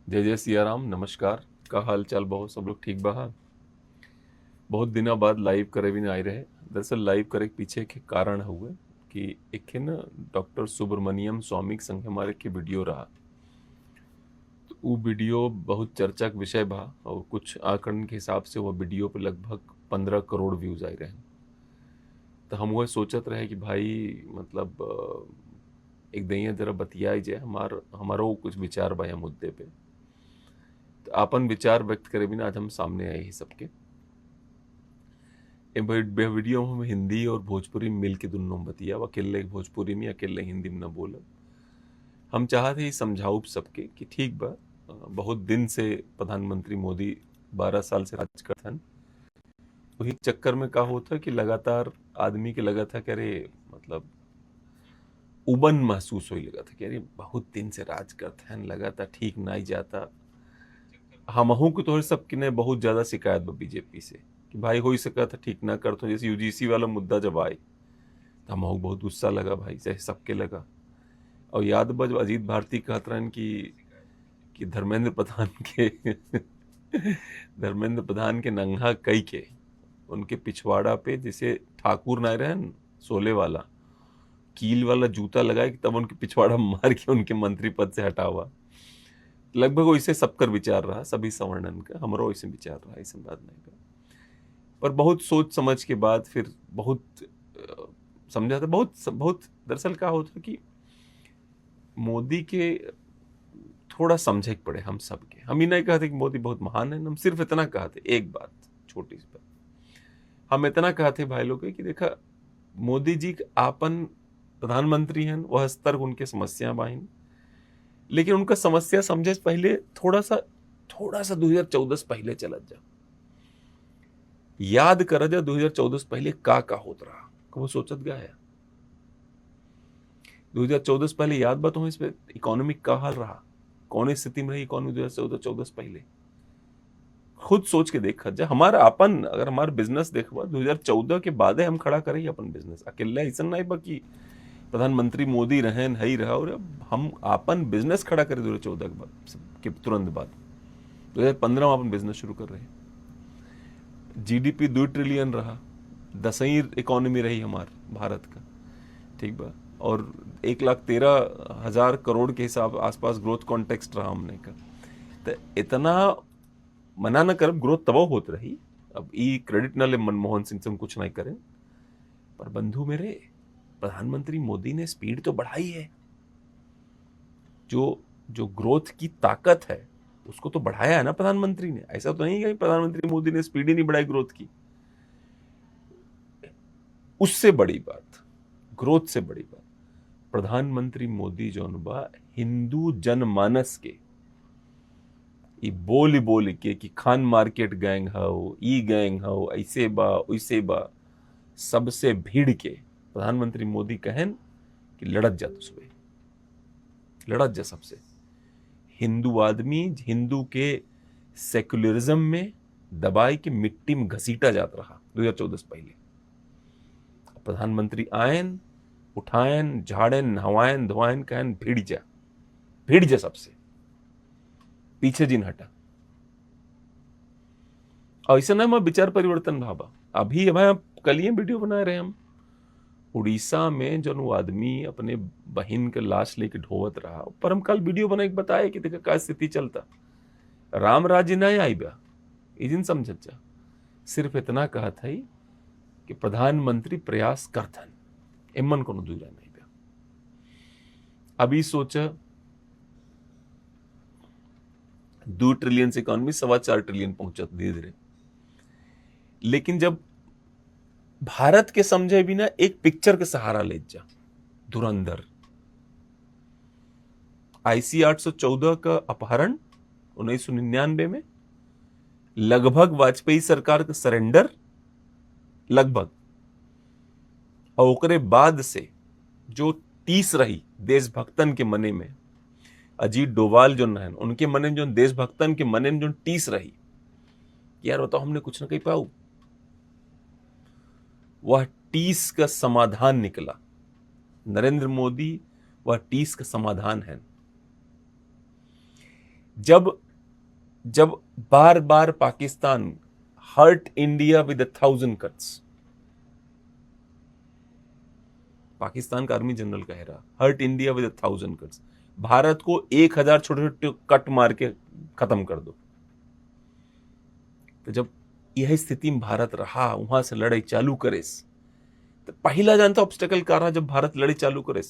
जय जय सिया राम। नमस्कार। का हाल चाल बहुत सब लोग ठीक बा। बहुत दिनों बाद लाइव करे भी नहीं आए रहे। दरअसल लाइव करे के पीछे के कारण हुए कि एक है ना डॉक्टर सुब्रमण्यम स्वामी के संग हमारे के वीडियो रहा। तो वो वीडियो बहुत चर्चा का विषय बा और कुछ आंकड़न के हिसाब से वो वीडियो पे लगभग 15 करोड़ व्यूज आए रहे। तो हम वह सोचत रहे कि भाई मतलब एक दैया जरा बतियाई जाए हमारो कुछ विचार बा यह मुद्दे पे। तो आपन विचार व्यक्त करे बिना आज हम सामने आए ही सबके वीडियो में हम हिंदी और भोजपुरी में मिल के दोनों बतिया अकेले भोजपुरी में अकेले हिंदी में न बोल। हम चाहते ही समझाऊ सबके कि ठीक बा। बहुत दिन से प्रधानमंत्री मोदी 12 साल से राज करत हन। वही चक्कर में का होता कि लगातार आदमी के लगा था कि अरे मतलब उबन महसूस होने लगा था कि अरे बहुत दिन से राज करते हैं लगा था ठीक ना ही जाता। हमहू को तो सबकी ने बहुत ज्यादा शिकायत बा बीजेपी से कि भाई हो ही सका था ठीक ना कर तो जैसे यूजीसी वाला मुद्दा जब आए तो हमहू बहुत गुस्सा लगा भाई जैसे सबके लगा। और याद बा जब अजीत भारती कहत रहन कि धर्मेंद्र प्रधान के धर्मेंद्र प्रधान के नंगा कई के उनके पिछवाड़ा पे जैसे ठाकुर नाय रहन सोले वाला कील वाला जूता लगाए कि तब उनके पिछवाड़ा मार के उनके मंत्री पद से हटावा। लगभग वैसे सबकर विचार रहा सभी सवर्णन का हमारा वैसे विचार रहा ऐसे बात नहीं का। पर बहुत सोच समझ के बाद फिर बहुत समझा था बहुत बहुत दरअसल क्या होता कि मोदी के थोड़ा समझे के पड़े हम सबके। हम ही नहीं कहते कि मोदी बहुत महान है। हम सिर्फ इतना कहते एक बात छोटी सी बात हम इतना कहते भाई लोग कि देखा मोदी जी आपन प्रधानमंत्री हैं वह स्तर उनके समस्या बाहिन लेकिन उनका समस्या समझे से पहले थोड़ा सा 2014 से पहले चलत जा याद कर जा 2014 से पहले का होत रहा वो सोचत गया है। 2014 से पहले याद बात हो इस पे इकोनॉमिक का हाल रहा कौन स्थिति में रही इकोनॉमी 2014 से पहले खुद सोच के देखा जा हमारा अपन अगर हमारा बिजनेस देखबा 2014 के बाद हम खड़ा करें अपन बिजनेस अकेले ऐसा नहीं बा कि प्रधानमंत्री मोदी रहन है ही रहा और हम अपन बिजनेस खड़ा करें 2014 के बाद के तुरंत बाद 2015 में अपन बिजनेस शुरू कर रहे हैं। जीडीपी 2 ट्रिलियन रहा 10वीं इकोनॉमी रही हमार भारत का ठीक बा और 1,13,000 करोड़ के हिसाब आसपास ग्रोथ कॉन्टेक्स्ट रहा हमने का। तो इतना मना न कर ग्रोथ तब होत रही। अब ई क्रेडिट न ले मनमोहन सिंह से हम कुछ नहीं करें पर बंधु मेरे प्रधानमंत्री मोदी ने स्पीड तो बढ़ाई है। जो जो ग्रोथ की ताकत है उसको तो बढ़ाया है ना प्रधानमंत्री ने। ऐसा तो नहीं है कि प्रधानमंत्री मोदी ने स्पीड ही नहीं बढ़ाई ग्रोथ की। उससे बड़ी बात ग्रोथ से बड़ी बात प्रधानमंत्री मोदी जौन बा हिंदू जनमानस के ई बोल के कि खान मार्केट गैंग हो ई गैंग हो ऐसे बा वैसे बा सबसे भीड़ के प्रधानमंत्री मोदी कहन कि लड़त जा तुझे लड़त जा सबसे। हिंदू आदमी हिंदू के सेक्युलरिज्म में दबाई के मिट्टी में घसीटा जाता रहा 2014 से पहले। प्रधानमंत्री आयन उठायन झाड़न नहवायन धोवायन कहन भीड़ जा सबसे पीछे जिन हटा। ऐसा ना मैं विचार परिवर्तन भाबा अभी अब कल ही वीडियो बना रहे हम उड़ीसा में जो वो आदमी अपने बहन के लाश लेके ढोवत रहा पर हम कल वीडियो बना के बताए कि देखा क्या स्थिति चलता राम राज्य नहीं आई बा दिन समझत जा। सिर्फ इतना कहा था ही कि प्रधानमंत्री प्रयास करथन एमन को दूरा नहीं बा। अभी सोचा 2 ट्रिलियन से इकोनॉमी 4.25 ट्रिलियन पहुंचत धीरे धीरे। लेकिन जब भारत के समझे बिना एक पिक्चर के सहारा ले जा धुरंधर IC 814 का अपहरण 1999 में लगभग वाजपेयी सरकार का सरेंडर लगभग और ओकरे बाद से जो टीस रही देशभक्तन के मने में अजीत डोभाल जो नहन उनके मने जो देशभक्तन के मने में जो टीस रही यार बताओ हमने कुछ ना कही पाऊ वह टीस का समाधान निकला। नरेंद्र मोदी वह टीस का समाधान है। जब जब बार बार Pakistan hurt India with 1,000 cuts, Pakistan का आर्मी जनरल कह रहा hurt India with 1,000 cuts, Bharat को 1,000 छोटे छोटे कट मार के खत्म कर दो। तो जब यह स्थिति में भारत रहा, वहां से लड़ाई चालू करे, तो पहला जानता ऑब्स्टेकल क्या रहा जब भारत लड़ाई चालू करे?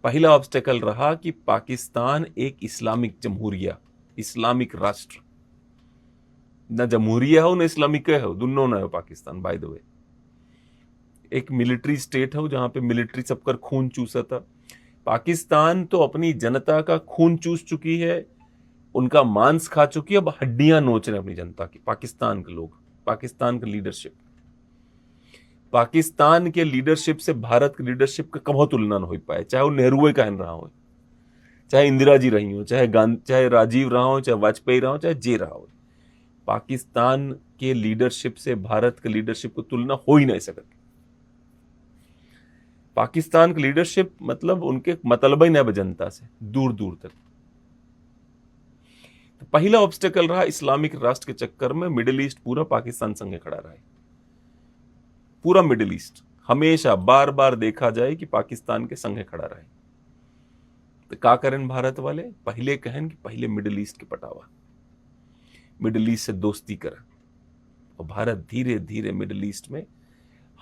पहला ऑब्स्टेकल रहा कि पाकिस्तान एक इस्लामिक जमहूरिया, इस्लामिक राष्ट्र, न जमहूरिया हो न इस्लामिक हो, दोनों ना हो पाकिस्तान। बाय द वे एक मिलिट्री स्टेट हो जहां पे मिलिट्री सबकर खून चूसा था। पाकिस्तान तो अपनी जनता का खून चूस चुकी है, उनका मांस खा चुकी है, अब हड्डियां नोच रहे हैं अपनी जनता की। पाकिस्तान के लोग, पाकिस्तान का लीडरशिप, पाकिस्तान के लीडरशिप से भारत के लीडरशिप का कभी तुलना न हो पाए, चाहे वो नेहरू कहन रहा हो, चाहे इंदिरा जी रही हो, चाहे राजीव रहा हो, चाहे वाजपेयी रहा हो, चाहे जे रहा हो। पाकिस्तान के लीडरशिप से भारत के लीडरशिप को तुलना हो ही नहीं सकती। पाकिस्तान की लीडरशिप मतलब उनके मतलब ही नहीं जनता से दूर दूर तक। तो पहला ऑब्स्टेकल रहा इस्लामिक राष्ट्र के चक्कर में मिडिल ईस्ट पूरा पाकिस्तान संगे खड़ा रहा है। पूरा मिडिल ईस्ट हमेशा बार बार देखा जाए कि पाकिस्तान के संगे खड़ा रहे। तो का करें भारत वाले? पहले कहन कि पहले मिडिल ईस्ट के पटावा, मिडिल ईस्ट से दोस्ती करें। और भारत धीरे धीरे मिडिल ईस्ट में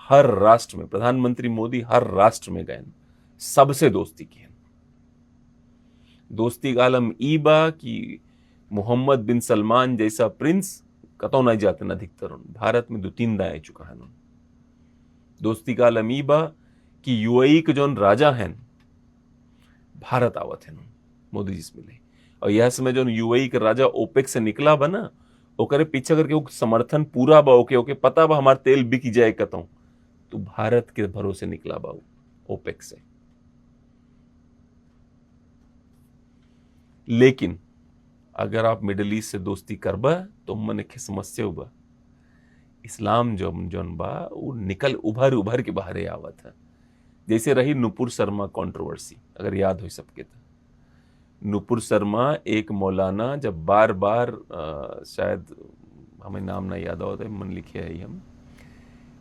हर राष्ट्र में, प्रधानमंत्री मोदी हर राष्ट्र में गए, सबसे दोस्ती की। दोस्ती का आलम ई बा कि मोहम्मद बिन सलमान जैसा प्रिंस कतौ नहीं जाते न अधिकतर, भारत में 2-3 दाएं आ चुका है। दोस्ती का आलम ई बा कि यूएई के जो राजा हैं भारत आवत हैं, मोदी जी से मिले। और यह समय जो यूएई के राजा ओपेक से निकला बना, ओकरे पीछे करके वो समर्थन पूरा बा, ओके पता बा हमार तेल बिक जाए कतौ, तो भारत के भरोसे निकला बा ओपेक से। लेकिन अगर आप मिडिल ईस्ट से दोस्ती करबा तो मन के समस्या हुआ, इस्लाम जोन बा वो निकल उभर के बाहर आवत है। जैसे रही नुपुर शर्मा कंट्रोवर्सी, अगर याद हो सबके तो नुपुर शर्मा एक मौलाना जब बार बार शायद हमें नाम ना याद होता है, मन लिखे है हम,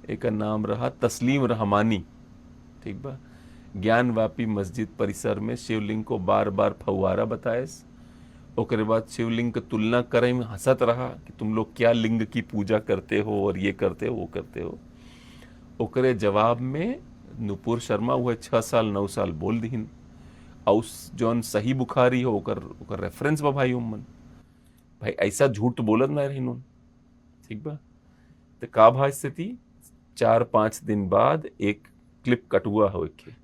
एक नाम रहा तस्लीम रहमानी, ठीक बा, ज्ञानवापी मस्जिद परिसर में शिवलिंग को बार बार फव्वारा बताए। ओकरे बाद शिवलिंग की तुलना करे में हंसत रहा कि तुम लोग क्या लिंग की पूजा करते हो और ये करते हो वो करते हो। ओकरे जवाब में नुपुर शर्मा वह 6 साल 9 साल बोल दीन, और उस जौन सही बुखारी हो ओकर रेफरेंस बा भाई उम्मन, भाई ऐसा झूठ तो बोलत ना रही नून, ठीक बा। तो का भा स्थिति, 4-5 दिन बाद एक क्लिप कटुआ हो, एक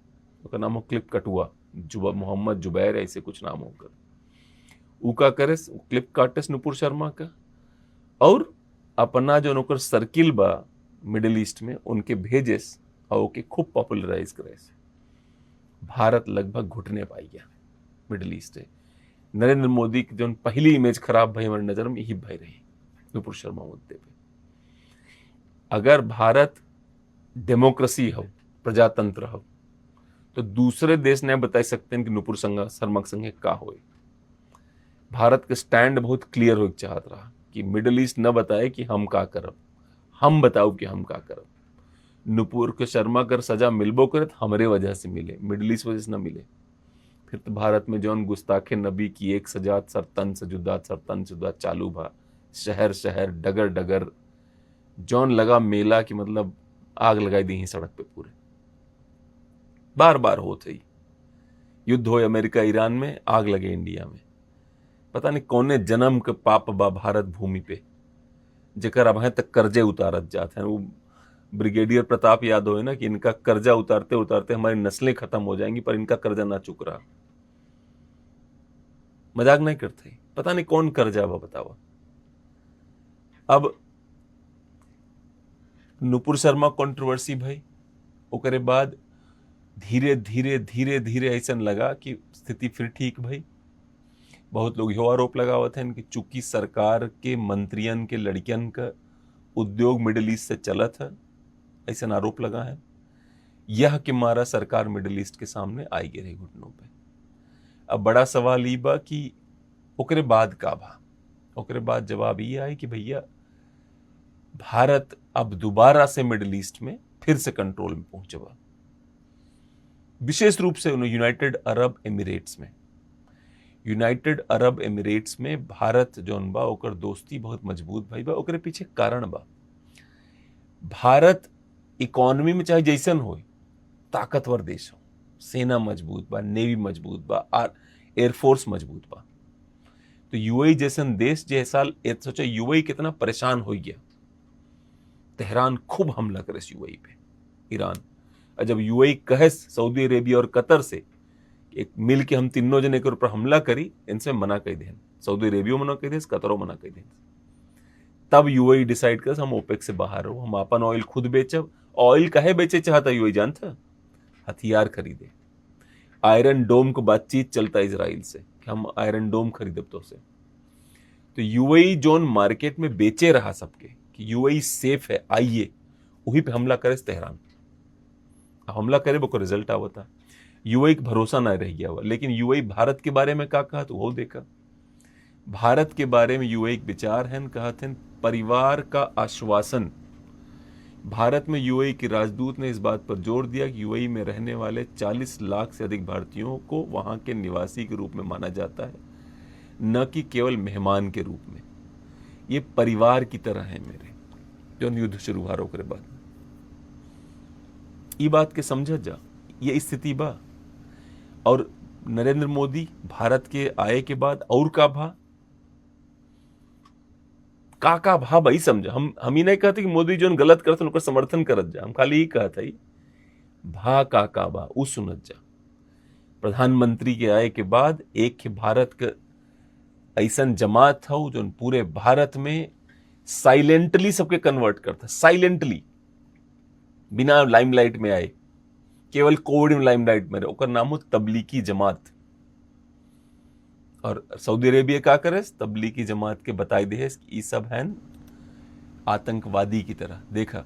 ओकर नाम हो क्लिप कटुआ, मोहम्मद जुबैर ऐसे कुछ नाम होकर, उका करे क्लिप काटस नुपुर शर्मा का, और अपना जो नौकर सर्किल बा मिडिल ईस्ट में उनके भेजेस और ओके खूब पॉपुलराइज करे। भारत लगभग घुटने पाई गया मिडिल ईस्ट से। नरेंद्र मोदी की जो पहली इमेज खराब भाई हमारी नजर में यही भाई रही नुपुर शर्मा मुद्दे पे। अगर भारत डेमोक्रेसी हो, प्रजातंत्र हो, तो दूसरे देश ने बता सकते हैं कि नुपुर शर्मा संगे का हो। भारत का स्टैंड बहुत क्लियर हो चाहत रहा कि मिडिल ईस्ट न बताए कि हम का करब, हम बताओ कि हम का करब। नुपुर के शर्मा कर सजा मिलबो करे तो हमरे वजह से मिले, मिडिल ईस्ट वजह से न मिले। फिर तो भारत में जौन गुस्ताखे नबी की एक सजात सरतन से जुदा चालू भा, शहर शहर डगर डगर जौन लगा मेला की मतलब आग लगाई दी ही सड़क पे पूरे, बार बार होते ही युद्ध हो अमेरिका ईरान में, आग लगे इंडिया में। पता नहीं कौने जन्म के पाप बा भारत भूमि पे जेकर अब तक कर्जे उतारत जाते हैं। वो ब्रिगेडियर प्रताप याद हो ना कि इनका कर्जा उतारते उतारते हमारी नस्लें खत्म हो जाएंगी, पर इनका कर्जा ना चुक रहा। मजाक नहीं करते, पता नहीं कौन कर्जा बा बतावा। अब नुपुर शर्मा कंट्रोवर्सी भाई, ओकरे बाद धीरे धीरे धीरे धीरे ऐसा लगा कि स्थिति फिर ठीक भाई। बहुत लोग यो आरोप लगावत हैं कि चूंकि सरकार के मंत्रियन के लड़कियन का उद्योग मिडिल ईस्ट से चलत है, ऐसा आरोप लगा है। यह कि मारा सरकार मिडिल ईस्ट के सामने आई गिरे घुटनों पे। अब बड़ा सवाल ये बा कि ओकरे बाद का भा, ओकरे बाद जवाब ये आई कि भैया भारत अब दोबारा से मिडिल ईस्ट में फिर से कंट्रोल में पहुंचवा, विशेष रूप से यूनाइटेड अरब एमिरेट्स में। यूनाइटेड अरब एमिरेट्स में भारत जौन बा ओकर दोस्ती बहुत मजबूत भई बा। ओकरे पीछे कारण बा, भारत इकोनॉमी में चाहे जैसन हो, ताकतवर देश हो, सेना मजबूत बा, नेवी मजबूत बा, एयरफोर्स मजबूत बा। तो यूएई जैसन देश जे साल सोचा यूएई कितना परेशान हो गया, तेहरान खूब हमला करे यूएई पे, ईरान। और जब यूएई कहे सऊदी अरेबिया और कतर से एक मिल के हम तीनों जने के ऊपर हमला करी, इनसे मना कर दे, सऊदी अरेबिया मना कर दे, कतरो मना कर दे। तब यूएई डिसाइड कर हम ओपेक से बाहर हो, हम अपन ऑयल खुद बेचब। ऑयल काहे बेचे चाहता यूएई जानता? हथियार खरीदे। आयरन डोम को बातचीत चलता इजराइल से कि हम आयरन डोम खरीदब तो से। तो यूएई जोन मार्केट में बेचे रहा सबके कि यूएई सेफ है, आइए, वही पे हमला करे तेहरान। हमला करे वो को रिजल्ट आवता, यूएई का भरोसा ना रह गया हुआ। लेकिन यूएई भारत के बारे में क्या कहा तो वो देखा, भारत के बारे में यूएई एक विचार है, कहा थे परिवार का आश्वासन। भारत में यूएई के राजदूत ने इस बात पर जोर दिया कि यूएई में रहने वाले 40 लाख से अधिक भारतीयों को वहां के निवासी के रूप में माना जाता है, न कि केवल मेहमान के रूप में। ये परिवार की तरह है मेरे, जो युद्ध शुरू हुआ ओकरे बाद। ये बात के समझ जा, ये स्थिति बा। और नरेंद्र मोदी भारत के आए के बाद और का भा भाई समझा। हम ही नहीं कहते कि मोदी जो गलत करते उनका समर्थन करत जा, हम खाली ही कहता ही भा का बा उ सुनत जा। प्रधानमंत्री के आए के बाद एक भारत के ऐसन जमात हो जो पूरे भारत में साइलेंटली सबके कन्वर्ट करता, साइलेंटली, बिना लाइमलाइट में आए, केवल कोविड में लाइमलाइट में रहे। ओकर नाम हो तबलीगी जमात। और सऊदी अरेबिया का करे, तबलीगी जमात के बताई दे कि ये सब हैं आतंकवादी की तरह। देखा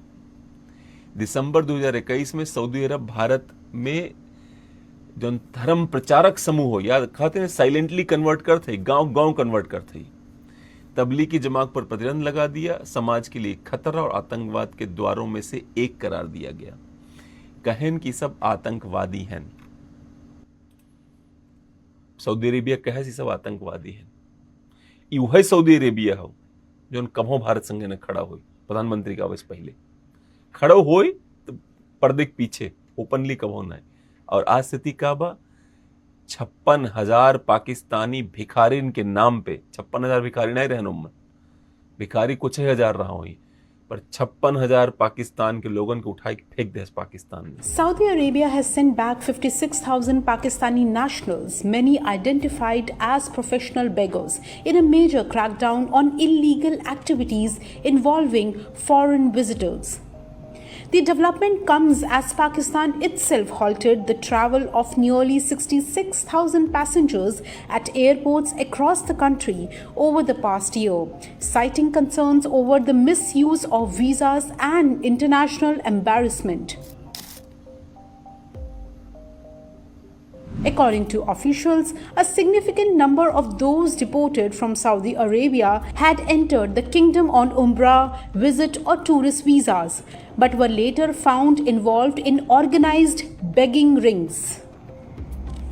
दिसंबर 2021 में सऊदी अरब भारत में जो धर्म प्रचारक समूह हो, याद कहते हैं साइलेंटली कन्वर्ट करते, गांव गांव कन्वर्ट करते, तबलीगी जमात पर प्रतिबंध लगा दिया, समाज के लिए खतरा और आतंकवाद के द्वारों में से एक करार दिया गया। कहन कि सब आतंकवादी हैं, सऊदी अरेबिया कहे सी सब आतंकवादी हैं। वही सऊदी अरेबिया हो जो कभों भारत संगे ने खड़ा हो, प्रधानमंत्री का आवास पहले खड़ो हो तो पर्दे के पीछे ओपनली कभों ना। और आज स्थिति का बा, 56,000 पाकिस्तानी भिखारिन के नाम पे, 56,000 भिखारी नहीं रहने में, भिखारी कुछ ही हजार रहा हुई, पर 56,000 पाकिस्तान के लोगों को उठाई फेंक दे पाकिस्तान में। Saudi Arabia has sent back 56,000 Pakistani nationals, many identified as professional beggars, in a major crackdown on illegal activities involving foreign visitors. The development comes as Pakistan itself halted the travel of nearly 66,000 passengers at airports across the country over the past year, citing concerns over the misuse of visas and international embarrassment. According to officials, a significant number of those deported from Saudi Arabia had entered the kingdom on Umrah, visit or tourist visas, but were later found involved in organized begging rings.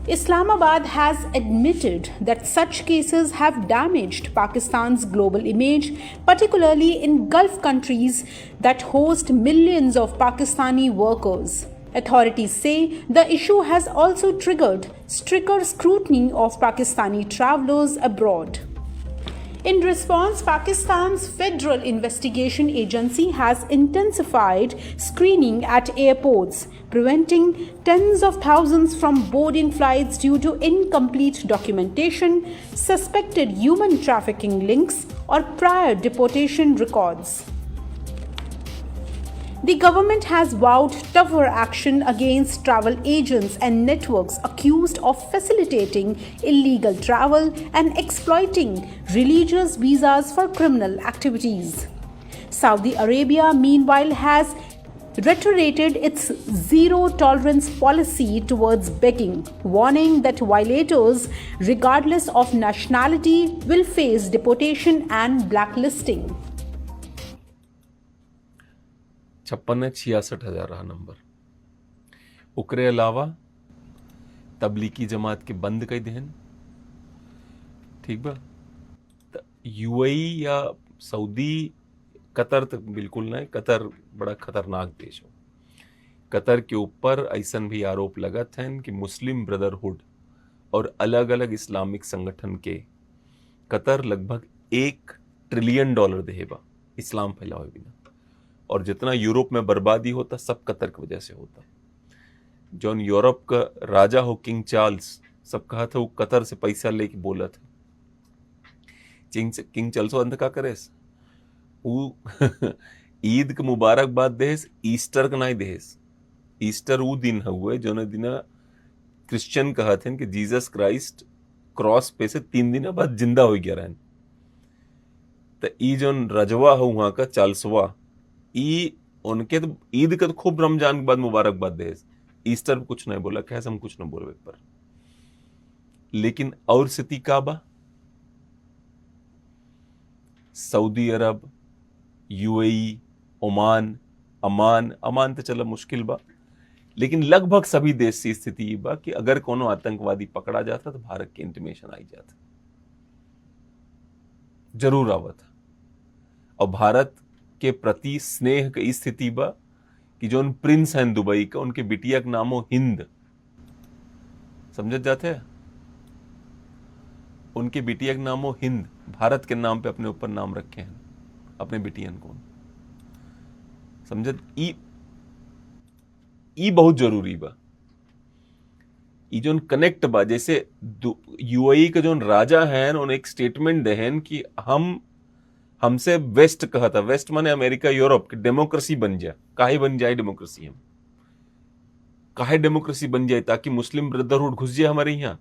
Islamabad has admitted that such cases have damaged Pakistan's global image, particularly in Gulf countries that host millions of Pakistani workers. Authorities say the issue has also triggered stricter scrutiny of Pakistani travelers abroad. In response, Pakistan's Federal Investigation Agency has intensified screening at airports, preventing tens of thousands from boarding flights due to incomplete documentation, suspected human trafficking links, or prior deportation records. The government has vowed tougher action against travel agents and networks accused of facilitating illegal travel and exploiting religious visas for criminal activities. Saudi Arabia, meanwhile, has reiterated its zero tolerance policy towards begging, warning that violators, regardless of nationality, will face deportation and blacklisting. 56,66,000 रहा number. उकरे अलावा तबलीगी जमात के बंद कई देहन, ठीक बा। UAE या Saudi, Qatar तक बिल्कुल नहीं, कतर बड़ा खतरनाक देश हो। कतर के ऊपर ऐसन भी आरोप लगत हैं कि मुस्लिम ब्रदरहुड और अलग अलग इस्लामिक संगठन के कतर लगभग $1 ट्रिलियन देहेबा इस्लाम फैलावे बिना, और जितना यूरोप में बर्बादी होता सब कतर की वजह से होता। जौन यूरोप का राजा हो किंग चार्ल्स, सब कहा था वो कतर से पैसा लेके बोला था। किंग चार्ल्स अंत का करे वो ईद के मुबारकबाद देस, ईस्टर का नहीं देस। ईस्टर वो दिन हुए जो दिन क्रिश्चियन कहा थे कि जीसस क्राइस्ट क्रॉस पे से 3 दिन बाद जिंदा हो गया रहन। तो ई जो रजवा हो वहां का चार्ल्सवा, ई उनके तो ईद का तो खूब रमजान के बाद मुबारकबाद देस, ईस्टर पे कुछ नहीं बोला, कैसे हम कुछ नहीं बोले पर। लेकिन और स्थिति का बा, सऊदी अरब, यूएई, ओमान, अमान तो चला मुश्किल बा, लेकिन लगभग सभी देश की स्थिति ये बा कि अगर कोनो आतंकवादी पकड़ा जाता तो भारत के इंटीमेशन आई जाता, जरूर आवत। और भारत के प्रति स्नेह की स्थिति बा कि जो प्रिंस हैं दुबई का, उनके बिटिया का नाम हो हिंद, समझ जाते हैं? उनके बिटिया का नाम हो हिंद, भारत के नाम पे अपने ऊपर नाम रखे हैं अपने बिटियन को, समझ? ई बहुत जरूरी बा। ई जो कनेक्ट बा, जैसे यूएई के जो राजा हैं उन्हें एक स्टेटमेंट देहन कि हमसे वेस्ट कहा था, वेस्ट माने अमेरिका यूरोप की डेमोक्रेसी बन जाए। काहे बन जाए डेमोक्रेसी? हम काहे डेमोक्रेसी बन जाए? ताकि मुस्लिम ब्रदरहुड घुस जाए हमारे यहां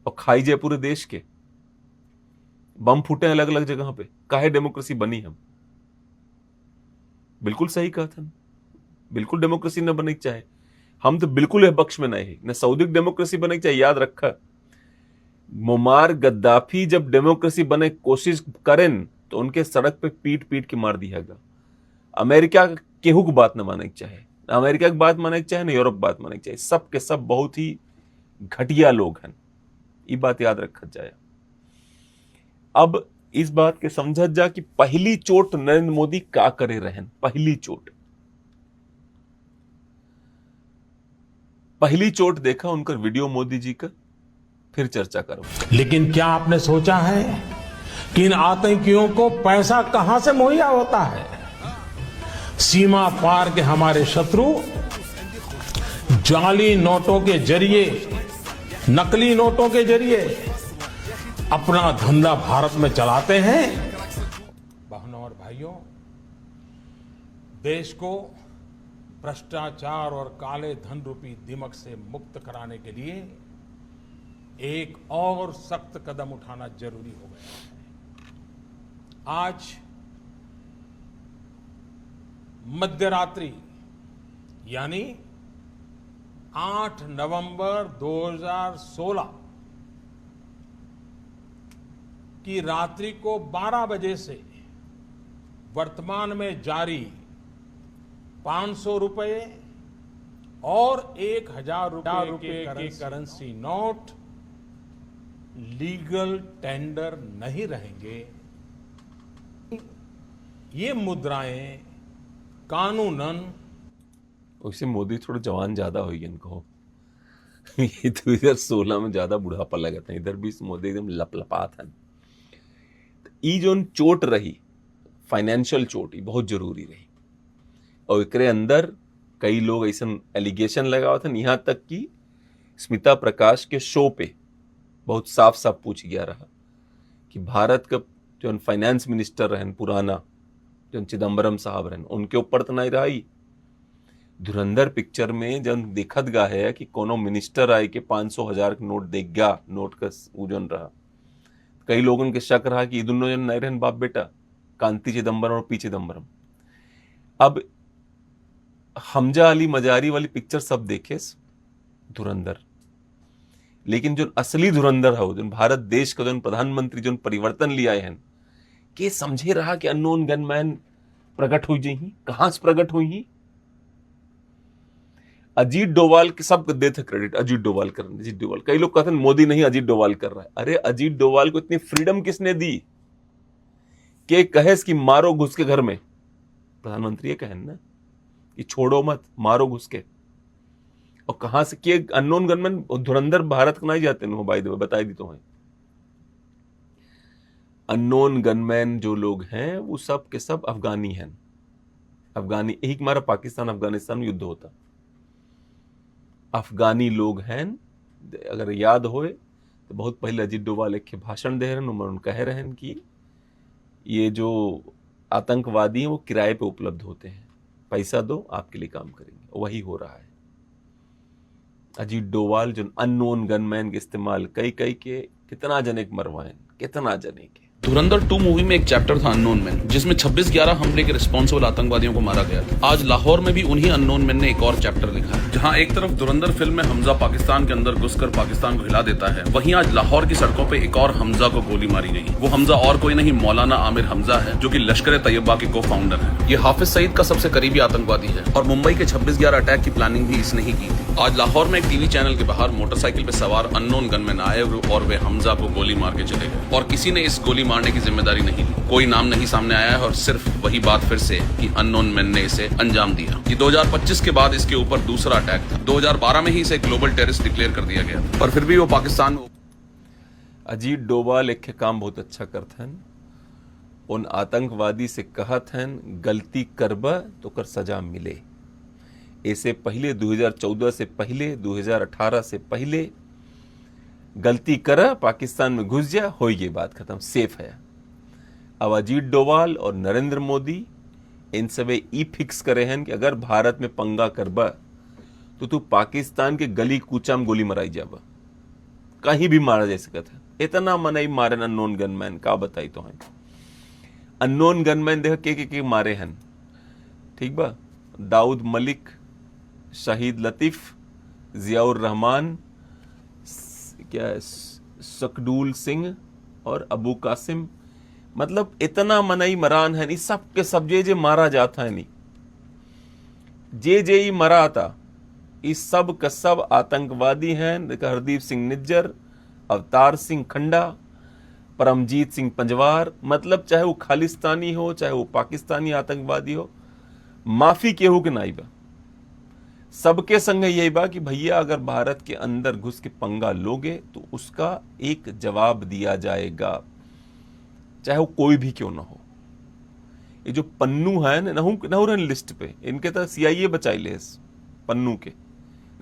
और खाई जाए पूरे देश के, बम फूटे अलग अलग जगह पे। काहे डेमोक्रेसी बनी? हम बिल्कुल सही कहा था, बिल्कुल डेमोक्रेसी न बने चाहे। हम तो बिल्कुल है पक्ष में नहीं, न सऊदी डेमोक्रेसी बने चाहिए। याद रखा, मुमार गद्दाफी जब डेमोक्रेसी बने कोशिश करें तो उनके सड़क पे पीट पीट के मार दिया गया। अमेरिका केहू की बात न माने चाहे, न अमेरिका की बात माने चाहे, न यूरोप बात माने चाहिए। सब के सब बहुत ही घटिया लोग हैं, ये बात याद रखा जाए। अब इस बात के समझा जा कि पहली चोट नरेंद्र मोदी का करे रहन। पहली चोट देखा उनका वीडियो मोदी जी का, फिर चर्चा करो। लेकिन क्या आपने सोचा है कि इन आतंकियों को पैसा कहां से मुहैया होता है? सीमा पार के हमारे शत्रु जाली नोटों के जरिए, नकली नोटों के जरिए अपना धंधा भारत में चलाते हैं। बहनों और भाइयों, देश को भ्रष्टाचार और काले धन रूपी दिमक से मुक्त कराने के लिए एक और सख्त कदम उठाना जरूरी हो गया है। आज मध्यरात्रि यानी 8 नवंबर 2016 की रात्रि को 12 बजे से वर्तमान में जारी 500 रुपए और 1000 रुपए के करेंसी नोट लीगल टेंडर नहीं रहेंगे। ये मुद्राएं कानूनन, उससे मोदी थोड़ा जवान ज्यादा हो गए इनको। ये 2016 में ज्यादा बुढ़ापा लगा था, इधर भी मोदी एकदम लपलपा था। ई जो चोट रही, फाइनेंशियल चोट, ही बहुत जरूरी रही। और एकरे अंदर कई लोग ऐसा एलिगेशन लगावा था, यहाँ तक कि स्मिता प्रकाश के शो पे बहुत साफ साफ पूछ गया रहा कि भारत का जो फाइनेंस मिनिस्टर रहन पुराना, जो चिदम्बरम साहब रहन, उनके ऊपर तो नहीं रही। धुरंधर पिक्चर में जब देखत गा है कि कोनो मिनिस्टर आए के 500,000 का नोट देख गया, नोट का उजन रहा, कई लोगों के शक रहा कि दोनों जन नहीं रहन बाप बेटा, कांति चिदम्बरम और पी चिदम्बरम। अब हमजा अली मजारी वाली पिक्चर सब देखे धुरंधर, लेकिन जो असली धुरंधर हो, जो भारत देश का जो प्रधानमंत्री जो परिवर्तन लिया है के समझे रहा कि अननोन गनमैन प्रकट हुई जही, कहां से प्रकट हुई। अजीत डोवाल के सब देते क्रेडिट, अजीत डोवाल कर, अजीत डोवाल, कई लोग कहते हैं मोदी नहीं अजीत डोवाल कर रहा है। अरे अजीत डोवाल को इतनी फ्रीडम किसने दी कि कहे कि मारो घुस के घर में, प्रधानमंत्री ये कहे ना कि छोड़ो मत, मारो घुस के। और कहां से कि अननोन गनमैन धुरंधर भारत को नहीं जाते हैं, बाय द वे बताई दी तो है। अननोन गनमैन जो लोग हैं वो सब के सब अफगानी हैं, अफगानी, यही हमारा पाकिस्तान अफगानिस्तान में युद्ध होता, अफगानी लोग हैं। अगर याद होए तो बहुत पहले अजीत डोवाल एक भाषण दे रहे हैं, उन्होंने कह रहे हैं कि ये जो आतंकवादी हैं वो किराए पे उपलब्ध होते हैं, पैसा दो आपके लिए काम करेंगे, वही हो रहा है। अजीत डोवाल जो अननोन गनमैन के इस्तेमाल कई कई के कितना जने के मरवाएं, कितना जने के। धुरंधर 2 मूवी में एक चैप्टर था अननोन मैन, जिसमें 26/11 हमले के रिस्पॉन्सिबल आतंकवादियों को मारा गया था। आज लाहौर में भी उन्हीं अननोन मैन ने एक और चैप्टर लिखा है। जहां एक तरफ धुरंधर फिल्म में हमजा पाकिस्तान के अंदर घुसकर पाकिस्तान को हिला देता है, वहीं आज लाहौर की सड़कों पे एक और हमजा को गोली मारी गई। वो हमजा और कोई नहीं, मौलाना आमिर हमजा है, जो कि लश्कर तैयबा के को फाउंडर है। ये हाफिज सईद का सबसे करीबी आतंकवादी है और मुंबई के 26/11 अटैक की प्लानिंग भी इसने ही की थी। आज लाहौर में एक टीवी चैनल के बाहर मोटरसाइकिल पे सवार अननोन गनमैन आए और वे हमजा को गोली मार के चले गए, और किसी ने इस गोली मारने की जिम्मेदारी नहीं ली। कोई नाम नहीं सामने आया है और सिर्फ वही बात फिर से कि अननोन मैन ने इसे अंजाम दिया। ये 2025 के बाद इसके ऊपर दूसरा अटैक था। 2012 में ही इसे ग्लोबल टेररिस्ट डिक्लेयर कर दिया गया था, पर फिर भी वो पाकिस्तान में। अजीत डोवाल एक काम बहुत अच्छा करते हैं, उन आतंकवादी से कहत हैं गलती करब तो कर सजा मिले। इससे पहले 2014 से पहले 2018 से पहले गलती कर पाकिस्तान में घुस जा, हो ये बात खत्म, सेफ है। अब अजीत डोवाल और नरेंद्र मोदी इन सब ई फिक्स करे हैं कि अगर भारत में पंगा करब तो तू पाकिस्तान के गली कूचा में गोली मराई जाब, कहीं भी मारा जा सकता है। इतना मनई मारे अननोन गनमैन, का बताई तो है। अननोन गनमैन देख के मारे हैं, ठीक बा, दाऊद मलिक, शहीद लतीफ, जियाउर रहमान, क्या सकडूल सिंह और अबू कासिम, मतलब इतना मनई मरान है नहीं, सब के सब जे मारा जाता है नहीं, जे ही मरा था, इस सब का सब आतंकवादी हैं। हरदीप सिंह निज्जर, अवतार सिंह खंडा, परमजीत सिंह पंजवार, मतलब चाहे वो खालिस्तानी हो चाहे वो पाकिस्तानी आतंकवादी हो, माफी केहू के नाई बा। सबके संग यही बा कि भैया अगर भारत के अंदर घुस के पंगा लोगे तो उसका एक जवाब दिया जाएगा, चाहे वो कोई भी क्यों ना हो। ये जो पन्नू है ना लिस्ट पे, इनके तो CIA बचाई ले पन्नू के,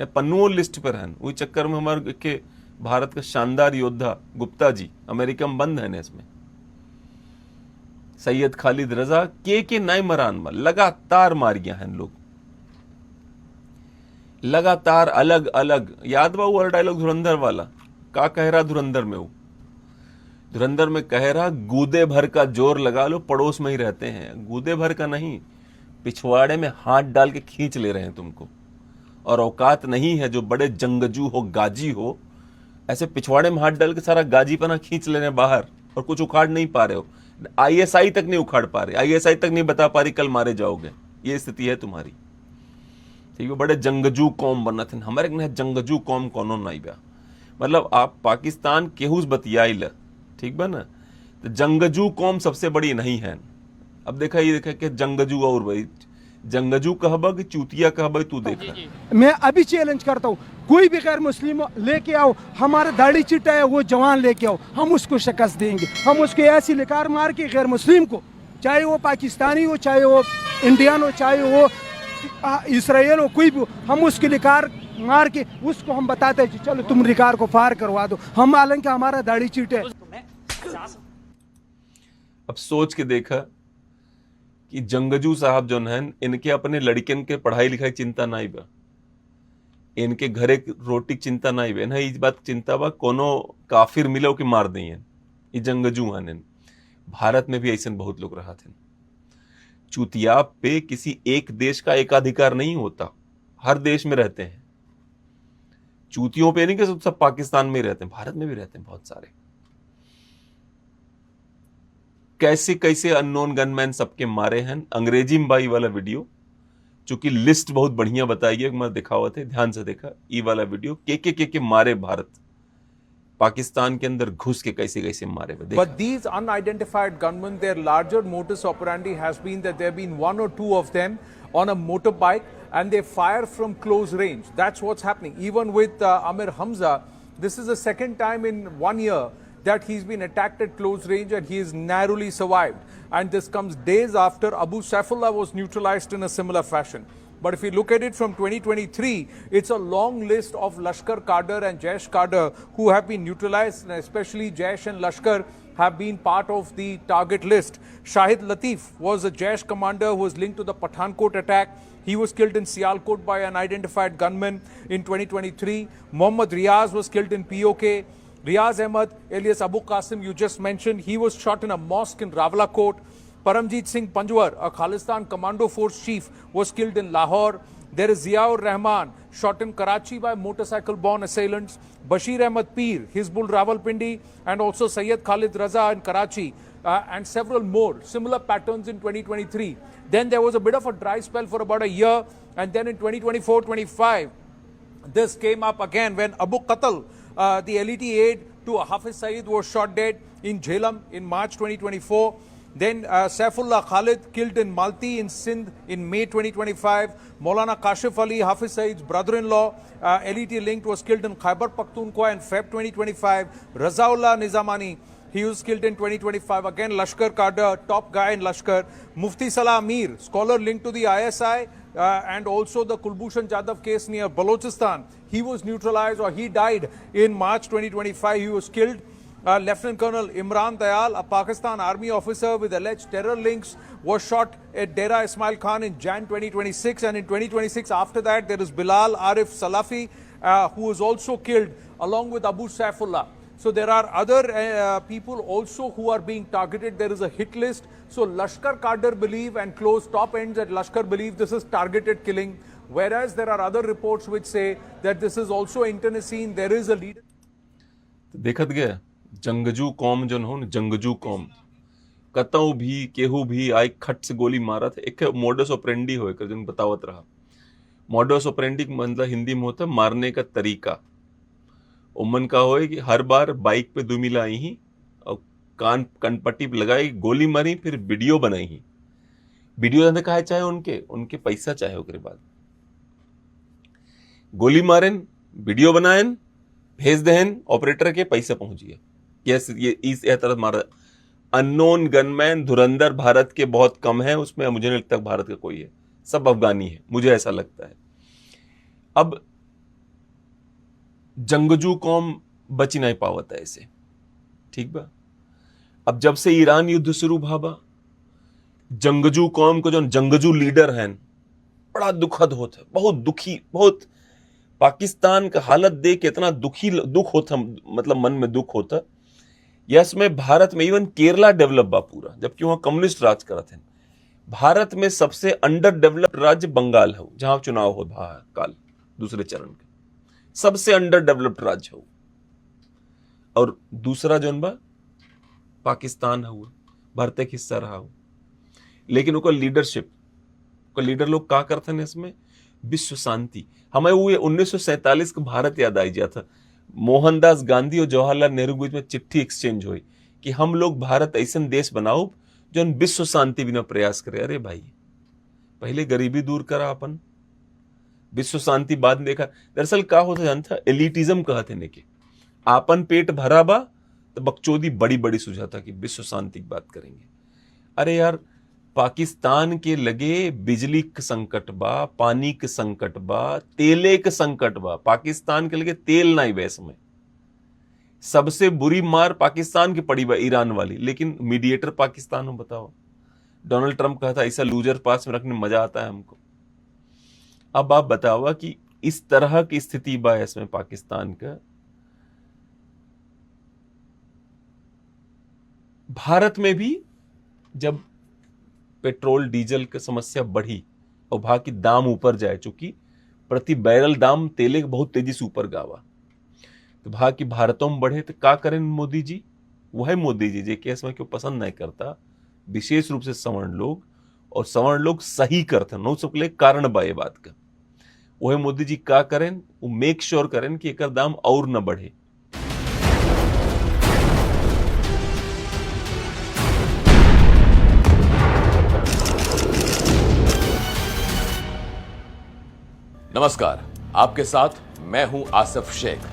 पन्नू लिस्ट पर हैं। वही चक्कर में हमारे के भारत का शानदार योद्धा गुप्ता जी अमेरिका में बंद है ना, इसमें सैयद खालिद रजा के नए मरान में लगातार मारिया हैं लोग, लगातार अलग अलग। याद बा वो डायलॉग धुरंधर वाला, का कह रहा धुरंधर में, वो धुरंधर में कह रहा गूदे भर का जोर लगा लो, पड़ोस में ही रहते हैं। गूदे भर का नहीं, पिछवाड़े में हाथ डाल के खींच ले रहे हैं तुमको, और औकात नहीं है जो बड़े जंगजू हो, गाजी हो, ऐसे पिछवाड़े में हाथ डाल के सारा गाजीपना खींच ले रहे हैं बाहर, और कुछ उखाड़ नहीं पा रहे हो। ISI तक नहीं उखाड़ पा रहे, ISI तक नहीं बता पा रही कल मारे जाओगे, ये स्थिति है तुम्हारी, ठीक है। बड़े जंगजू कौम बनत हैं, हमारे ने जंगजू कौम कोनो नहीं बा, मतलब आप पाकिस्तान केहूस बतियाइल, ठीक बा ना, तो जंगजू कौम सबसे बड़ी नहीं है। अब देखा ये देखा कि जंगजू और भाई जंगजू कहबा कि चूतिया कहबा, तू देखा। मैं अभी चैलेंज करता हूँ, कोई भी गैर मुस्लिम लेके आओ, हमारा दाढ़ी चिट्टा है वो जवान लेके आओ, हम उसको शिकस्त देंगे। हम उसको ऐसी लिकार मार के गैर मुस्लिम को, चाहे वो पाकिस्तानी हो, चाहे वो इंडियन हो, चाहे वो इसराइल हो, कोई भी हो, हम उसकी लिकार मार के उसको हम बताते हैं चलो तुम लिकार को पार करवा दो, हम हालांकि हमारा दाढ़ी चिट है। अब सोच के देखा कि जंगजू साहब जो हैं, इनके अपने लड़कियन के पढ़ाई लिखाई चिंता नहीं बा, इनके घरे रोटी चिंता नहीं बा, इस बात चिंता बा कोनो काफिर मिलो कि मार दी। ये जंगजू हैं। भारत में भी ऐसे बहुत लोग रहा थे। चूतिया पे किसी एक देश का एकाधिकार नहीं होता, हर देश में रहते हैं। चूतियों पे नहीं कि सब पाकिस्तान में ही रहते हैं, भारत में भी रहते हैं बहुत सारे। कैसे कैसे अननोन गनमैन सबके मारे हैं। अंग्रेजी में बाई वाला वीडियो, चूंकि लिस्ट बहुत बढ़िया बताई है, मैं दिखावा थे, ध्यान से देखा ये वाला वीडियो, के मारे भारत पाकिस्तान के अंदर घुस के कैसे कैसे मारे हुए। But these unidentified gunmen, their larger modus operandi has been that there have been one or two of them on a motorbike and they fire from close range. That's what's happening. Even with Amir Hamza, this is the second time in 1 year that he's been attacked at close range and he has narrowly survived. And this comes days after Abu Saifullah was neutralized in a similar fashion. But if you look at it from 2023, it's a long list of Lashkar Cadre and Jaish Cadre who have been neutralized, and especially Jaish and Lashkar have been part of the target list. Shahid Latif was a Jaish commander who was linked to the Pathankot attack. He was killed in Sialkot by an unidentified gunman in 2023. Mohammad Riaz was killed in POK. Riaz Ahmed, alias Abu Qasim, you just mentioned, he was shot in a mosque in Rawalakot. Paramjit Singh Panjwar, a Khalistan Commando Force chief, was killed in Lahore. There is Ziaur Rahman, shot in Karachi by motorcycle-borne assailants. Bashir Ahmed Peer, Hizbul Rawalpindi, and also Sayyid Khalid Raza in Karachi, and several more. Similar patterns in 2023. Then there was a bit of a dry spell for about a year, and then in 2024-25, this came up again when Abu Qatal, the LET aide to Hafiz Saeed, was shot dead in Jhelum in March 2024. Then Saifullah Khalid killed in Malti in Sindh in May 2025. Maulana Kashif Ali, Hafiz Saeed's brother-in-law, LET linked, was killed in Khyber Pakhtunkhwa in Feb 2025. Razaullah Nizamani, he was killed in 2025. Again, Lashkar Cadre, top guy in Lashkar. Mufti Salah Mir, scholar linked to the ISI and also the Kulbhushan Jadhav case near Balochistan. He was neutralized, or he died in March 2025. He was killed. Lieutenant Colonel Imran Dayal, a Pakistan army officer with alleged terror links, was shot at Dera Ismail Khan in Jan 2026. And in 2026, after that, there is Bilal Arif Salafi, who was also killed along with Abu Saifullah. So there are other people also who are being targeted. There is a hit list. So Lashkar Cadre believe, and close top ends at Lashkar believe, this is targeted killing. Whereas there are other reports which say that this is also internecine. There is a leader. देखत गया जंगजू कौम जो हो, जंगजू कौम कतौ भी केहू भी आई खट से गोली मारा था। एक मोडस ऑपरेंडी हो जन बतावत रहा। मोडस ऑपरेंडी मतलब हिंदी में होता मारने का तरीका। उमन का हो कि हर बार बाइक पे दुमिला आई ही और कान कनपट्टी पे लगाई, गोली मारी, फिर वीडियो बनाई ही। वीडियो ने कहा चाहे उनके पैसा चाहे ओकरे बाद गोली मारेन, वीडियो बनाएन, भेज देन ऑपरेटर के, पैसा पहुंचिए। यस, ये इस तरह मारा। अननोन गनमैन धुरंधर भारत के बहुत कम है, उसमें मुझे नहीं लगता भारत का कोई है, सब अफगानी है, मुझे ऐसा लगता है। अब जंगजू कौम बच नहीं पावत है ऐसे, ठीक बा। अब जब से ईरान युद्ध शुरू भाबा, जंगजू कौम को जो जंगजू लीडर हैं बड़ा दुखद होता है, बहुत दुखी, बहुत पाकिस्तान का हालत देख के इतना दुख होता, मतलब मन में दुख होता। यस में भारत में इवन केरला डेवलप बा पूरा, जबकि वहां कम्युनिस्ट राज करते हैं। भारत में सबसे अंडर डेवलप्ड राज्य बंगाल है, जहां चुनाव हो काल दूसरे चरण के, सबसे अंडर डेवलप्ड राज्य हो। और दूसरा जो बा पाकिस्तान हुआ, भारत एक हिस्सा रहा हो, लेकिन उनका लीडरशिप, उनका लीडर लोग क्या करते हैं इसमें, विश्व शांति। हमें वो 1947 का भारत याद आई जाता। मोहनदास गांधी और जवाहरलाल नेहरू के बीच में चिट्ठी एक्सचेंज हुई कि हम लोग भारत ऐसा देश बनाओ जो विश्व शांति बिना प्रयास करे। अरे भाई, पहले गरीबी दूर करा अपन, विश्व शांति बाद में देखा। दरअसल क्या होता जानता, एलिटिज्म कहते ने कि आपन पेट भरा बा तो बकचोदी बड़ी बड़ी सुझाता कि विश्व शांति की बात करेंगे। अरे यार, पाकिस्तान के लगे बिजली के संकट बा, पानी के संकट बा, तेले के संकट बा। पाकिस्तान के लगे तेल नहीं वैस में। सबसे बुरी मार पाकिस्तान की पड़ी बा ईरान वाली, लेकिन मीडिएटर पाकिस्तान हो। बताओ, डोनाल्ड ट्रंप कहा था ऐसा लूजर पास में रखने में मजा आता है हमको। अब आप बताओ कि इस तरह की स्थिति बा इसमें पाकिस्तान का। भारत में भी जब पेट्रोल डीजल की समस्या बढ़ी और भा की दाम ऊपर जाए, चूंकि प्रति बैरल दाम तेले के बहुत तेजी से ऊपर गावा, तो भा की भारतों में बढ़े तो का करें मोदी जी? वह मोदी जी जे केस में क्यों पसंद नहीं करता, विशेष रूप से सवर्ण लोग, और सवर्ण लोग सही करते नो सकले कारण बा ये बात का। वह मोदी जी का करें, वो मेक श्योर करें कि एक दाम और न बढ़े। नमस्कार, आपके साथ मैं हूं आसिफ शेख।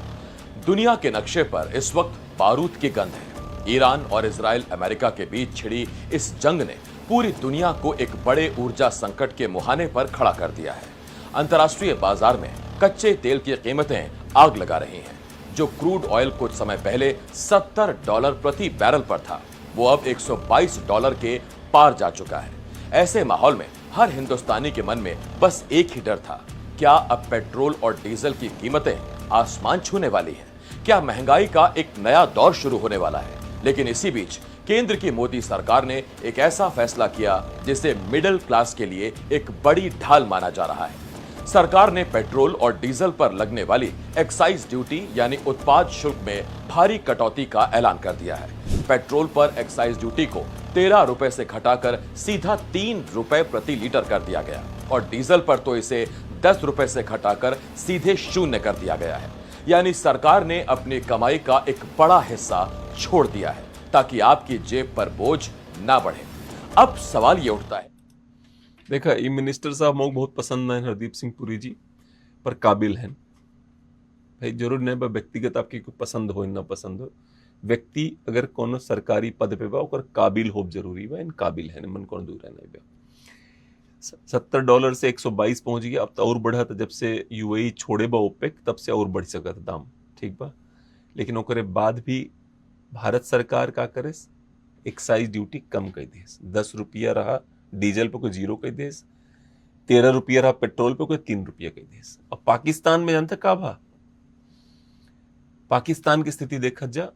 दुनिया के नक्शे पर इस वक्त बारूद की गंध है। ईरान और इजराइल अमेरिका के बीच छिड़ी इस जंग ने पूरी दुनिया को एक बड़े ऊर्जा संकट के मुहाने पर खड़ा कर दिया है। अंतर्राष्ट्रीय बाजार में कच्चे तेल की कीमतें आग लगा रही हैं। जो क्रूड ऑयल कुछ समय पहले $70 प्रति बैरल पर था, वो अब $122 के पार जा चुका है। ऐसे माहौल में हर हिंदुस्तानी के मन में बस एक ही डर था, क्या अब पेट्रोल और डीजल की कीमतें आसमान छूने वाली हैं? क्या महंगाई का एक नया दौर शुरू होने वाला है? लेकिन इसी बीच केंद्र की मोदी सरकार ने एक ऐसा फैसला किया जिसे मिडिल क्लास के लिए एक बड़ी ढाल माना जा रहा है। सरकार ने पेट्रोल और डीजल पर लगने वाली एक्साइज ड्यूटी यानी उत्पाद शुल्क में भारी कटौती का ऐलान कर दिया है। पेट्रोल पर एक्साइज ड्यूटी को 13 रुपए से घटाकर सीधा 3 रुपए प्रति लीटर कर दिया गया और डीजल पर तो इसे 10 रुपए से घटाकर सीधे 0 कर दिया गया है। यानी सरकार ने अपनी कमाई का एक बड़ा हिस्सा छोड़ दिया है ताकि आपकी जेब पर बोझ ना बढ़े। अब सवाल ये उठता है, देखा ये मिनिस्टर साहब मोक बहुत पसंद है, हरदीप सिंह पुरी जी, पर काबिल हैं भाई। जरूर नहीं बा व्यक्तिगत आपकी कोई पसंद हो ना पसंद हो, व्यक्ति अगर कोनो सरकारी पद पे बा ओकर काबिल हो जरूरी बा। इन काबिल है मन कौन दूर है नहीं बा। $70 से 122 पहुंच गया, अब तो और बढ़ा था। जब से यूएई छोड़े बा ओपेक तब से और बढ़ सका था दाम, ठीक बा। लेकिन ओकरे बाद भी भारत सरकार का करे, एक्साइज ड्यूटी कम कर दे। 10 रुपया रहा डीजल पे, कोई 0 कर दे। 13 रुपया रहा पेट्रोल पे, कोई 3 रुपया कर दे। अब पाकिस्तान में जानते का भा, पाकिस्तान की स्थिति देखा जा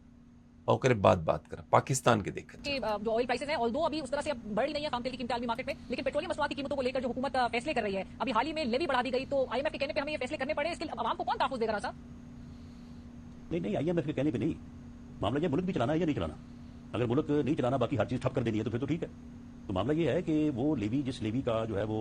और करे बात करा पाकिस्तान के देखा जो ऑयल प्राइसेस हैं, ऑल्दो अभी उस तरह से अब बढ़ नहीं है काम तेल की कीमतें आलमी मार्केट में, लेकिन पेट्रोलियम मसनूआत की कीमतों को लेकर जो हुकूमत फैसले कर रही है, अभी हाल ही में लेवी बढ़ा दी गई, तो आईएमएफ के कहने पे हमें ये फैसले करने पड़े, इसके आवाम को कौन तहफ़्फ़ुज़ देगा साहब? नहीं, आईएमएफ के कहने पे नहीं, मामला ये मुल्क भी चलाना है या नहीं चलाना। अगर मुल्क नहीं चलाना, बाकी हर चीज ठप कर देनी है तो फिर तो ठीक है। तो मामला ये है कि वो लेवी, जिस लेवी का जो है वो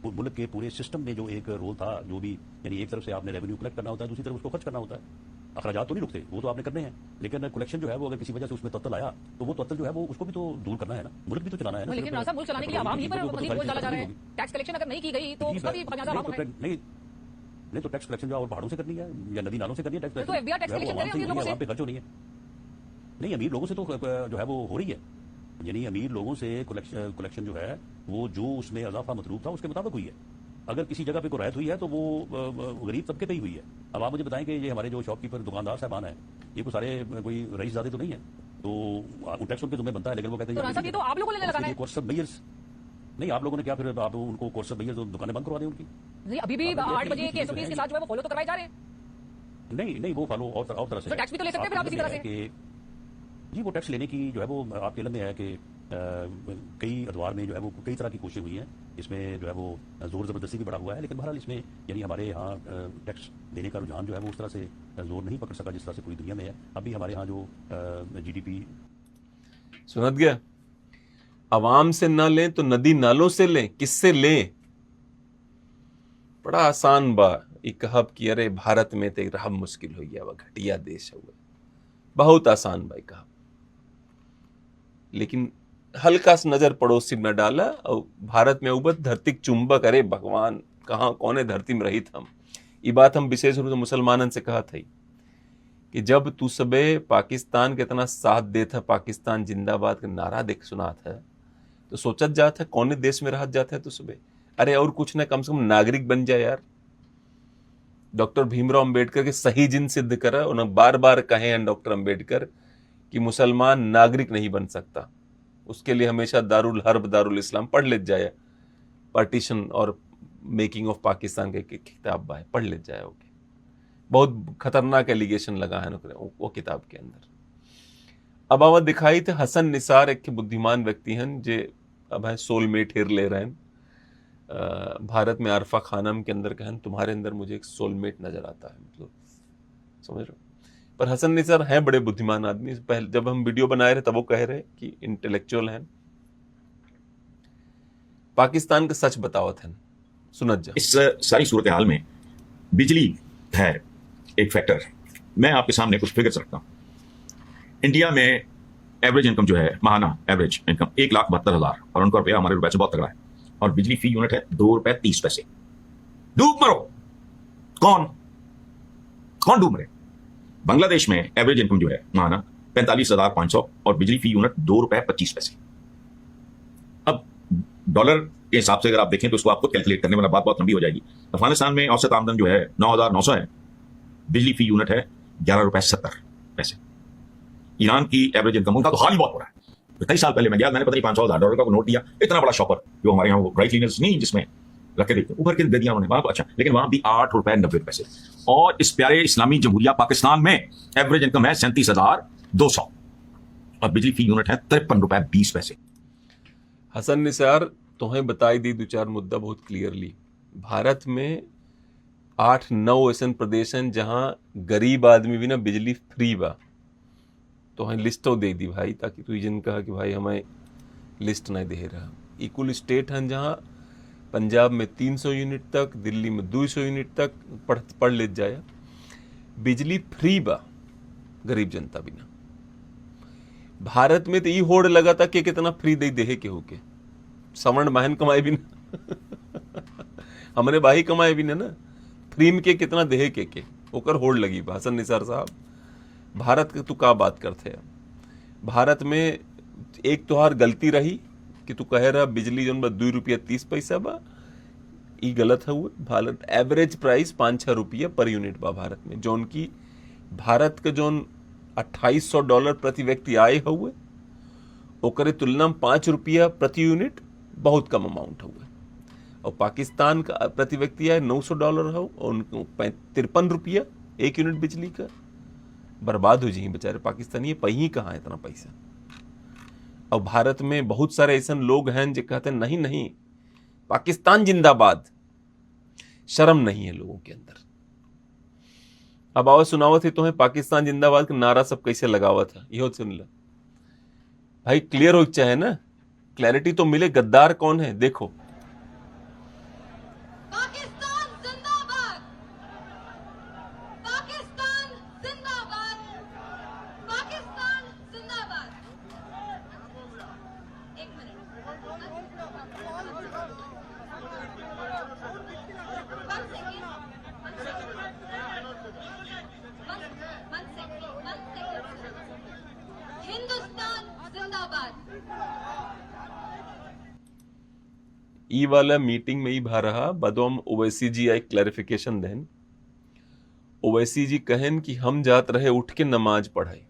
मुल्क के पूरे सिस्टम में जो एक रोल था, जो भी यानी एक तरफ से आपने रेवेन्यू कलेक्ट करना होता है, दूसरी तरफ उसको खर्च करना होता है। अखराजात तो नहीं रुकते, वो तो आपने करने हैं, लेकिन कलेक्शन जो है वो अगर किसी वजह से उसमें तत्तल आया तो वो तत्तल जो है वो उसको भी तो दूर करना है ना, मुल्क भी तो चलाना है ना। लेकिन राजा मुल्क चलाने के लिए आवाम ही पर मजीद बोझ डाला जा रहा है। टैक्स कलेक्शन अगर नहीं की गई तो उसका भी खमियाजा आवाम है। नहीं तो टैक्स कलेक्शन जो और पहाड़ों से करनी है या नदी नालों से करनी है, टैक्स तो एफबीआर टैक्स कलेक्शन करें अमीर लोगों से, वहाँ पे खर्च हो रही है। नहीं, अमीर लोगों से तो जो है वो हो रही है, यानी अमीर लोगों से कलेक्शन जो है वो जो उसमें इजाफा मतलूब था उसके मुताबिक हुई है। अगर किसी जगह पे कोई राहत हुई है तो वो गरीब तबके पे ही हुई है। अब आप मुझे बताएं कि ये हमारे जो शॉपकीपर दुकानदार साहबान है, ये कोई सारे कोई रईसजादे तो नहीं है, तो टैक्स उनके तुम्हें बनता है, लेकिन वो कहते हैं तो आप लोगों ने लगाना है। कोर्स ऑफ मेयर्स नहीं, आप लोगों ने क्या फिर आप उनको कोर्स ऑफ मेयर्स दुकानें बंद करवा दें उनकी? नहीं, अभी भी 8 बजे के एसओपीज के साथ जो है वो फॉलो तो करवाए जा रहे हैं। नहीं, वो फॉलो और तरह से टैक्स भी तो ले सकते हैं फिर आप इसी तरह से। जी, वो टैक्स लेने की जो है वो आपके इल्म में है कि कई अदवार में जो है वो कई तरह की कोशिशें हुई हैं, इसमें जो है वो जोर ज़बरदस्ती भी बढ़ा हुआ है, लेकिन बहरहाल इसमें यानी हमारे यहाँ टैक्स देने का रुझान जो है वो उस तरह से जोर नहीं पकड़ सका जिस तरह से पूरी दुनिया में है। अभी हमारे यहाँ जो GDP सुनत गया, अवाम से ना लें तो नदी नालों से लें, किससे लें? बड़ा आसान बा कहब कि अरे भारत में तो रहब मुश्किल हो गया, वह घटिया देश है, बहुत आसान बा कहब। लेकिन हल्का सा नजर पड़ोसी में डाला और भारत में उबत धरती चुंबक, अरे भगवान कहाँ कौने धरती में रही हम। ये बात हम विशेष रूप से मुसलमानन से कहा था कि जब तू सबे पाकिस्तान के इतना साथ देता, पाकिस्तान जिंदाबाद का नारा देख सुना था, तो सोचत जाता है कौने देश में रहत जाता है तू सबे। अरे और कुछ ना, कम से कम नागरिक बन जाए यार। डॉक्टर भीमराव अंबेडकर के सही जिन सिद्ध करा, उन्हें बार बार कहे हैं डॉक्टर अंबेडकर कि मुसलमान नागरिक नहीं बन सकता, उसके लिए हमेशा दारुल हर्ब दारुल इस्लाम पढ़ ले जाए। पार्टीशन और मेकिंग ऑफ पाकिस्तान के किताब है, पढ़ ले जाए। ओके, बहुत खतरनाक एलिगेशन लगा है वो किताब के अंदर। अब आवा दिखाई थे हसन निसार एक बुद्धिमान व्यक्ति हैं जे अब है सोलमेट हिर ले रहे हैं। भारत में आरफा खानम के अंदर कहन तुम्हारे अंदर मुझे एक सोलमेट नजर आता है, मतलब समझ रहे हो। पर हसन निसार हैं बड़े बुद्धिमान आदमी। पहले जब हम वीडियो बनाए रहे तब वो कह रहे कि इंटेलेक्चुअल हैं। पाकिस्तान का सच बतावत है, सुनत जा। इस सारी सूरत हाल में बिजली है एक फैक्टर। मैं आपके सामने कुछ फिगर्स रखता हूं। इंडिया में एवरेज इनकम जो है, माहाना एवरेज इनकम 1,72,000 और उनका रुपया हमारे रुपए से बहुत तगड़ा है। और बिजली फी यूनिट है ₹2.30। डूब मरो। कौन डूब मरे? बांग्लादेश में एवरेज इनकम जो है माहाना 45,500 और बिजली फी यूनिट ₹2.25। अब डॉलर के हिसाब से अगर आप देखें तो उसको आपको कैलकुलेट करने वाला बात बहुत लंबी हो जाएगी। अफगानिस्तान में औसत आमदन जो है 9,900 है, बिजली फी यूनिट है ₹11.70। ईरान की एवरेज इनकम, उनका तो हाल ही बहुत बड़ा है। तो कई साल पहले मैं गया, मैंने पता नहीं $500,000 का नोट दिया, इतना बड़ा शॉपर जो हमारे यहाँ वो ड्राई क्लीनर्स नहीं जिसमें रख के देते, उभर के दे दिया उन्होंने वहां पर। अच्छा, लेकिन वहां भी ₹8.90। और इस प्यारे इस्लामी जमहूरिया पाकिस्तान में एवरेज इनकम है 37,200 और बिजली फी यूनिट है ₹53.20। हसन निसार तुम्हें बताई दी दो चार मुद्दा बहुत क्लियरली। भारत में 8-9 ऐसे प्रदेश हैं जहां गरीब आदमी भी ना बिजली फ्री बा। तो हमें लिस्टों दे दी भाई, ताकि तू जन कहा कि भाई हमें लिस्ट नहीं दे रहा। इक्वल स्टेट हैं जहां पंजाब में 300 यूनिट तक, दिल्ली में 200 यूनिट तक पढ़ ले जाए, बिजली फ्री बा गरीब जनता बिना। भारत में तो ये होड़ लगा था कि कितना फ्री दे दे के होके सवर्ण महन कमाए भी ना हमने भाई कमाए भी ना फ्री में के कितना देहे के ओकर होड़ लगी। हसन निसार साहब, भारत के तू का बात करते हैं? भारत में एक तोहार गलती रही कि तू कह रहा बिजली जो ₹2.30 बा, ई गलत है। भारत एवरेज प्राइस 5-6 रुपया पर यूनिट बा भारत में, जो उनकी भारत के जो $2,800 प्रति व्यक्ति आए हुए ओकरे तुलना में 5 रुपया प्रति यूनिट बहुत कम अमाउंट हुए। और पाकिस्तान का प्रति व्यक्ति आए $900 हो और उनको 53 रुपया एक यूनिट बिजली का। बर्बाद हो जाए बेचारे पाकिस्तानी, ये पही कहाँ है इतना पैसा। और भारत में बहुत सारे ऐसे लोग हैं जो कहते हैं नहीं नहीं पाकिस्तान जिंदाबाद, शर्म नहीं है लोगों के अंदर। अब आवाज सुनावत है तो है पाकिस्तान जिंदाबाद का नारा सब कैसे लगावा था, यहो सुन लो भाई। क्लियर हो चाहे ना, क्लैरिटी तो मिले। गद्दार कौन है देखो। पाकिस्तान जिंदाबाद, पाकिस्तान जिंदाबाद, पाकिस्तान जिंदाबाद। एक मिनट, हिंदुस्तान जिंदाबाद। ई वाला मीटिंग में ही भा रहा बदोम ओवैसी जी आई क्लैरिफिकेशन देन। ओवैसी जी कहन कि हम जात रहे उठ के नमाज पढ़ाई,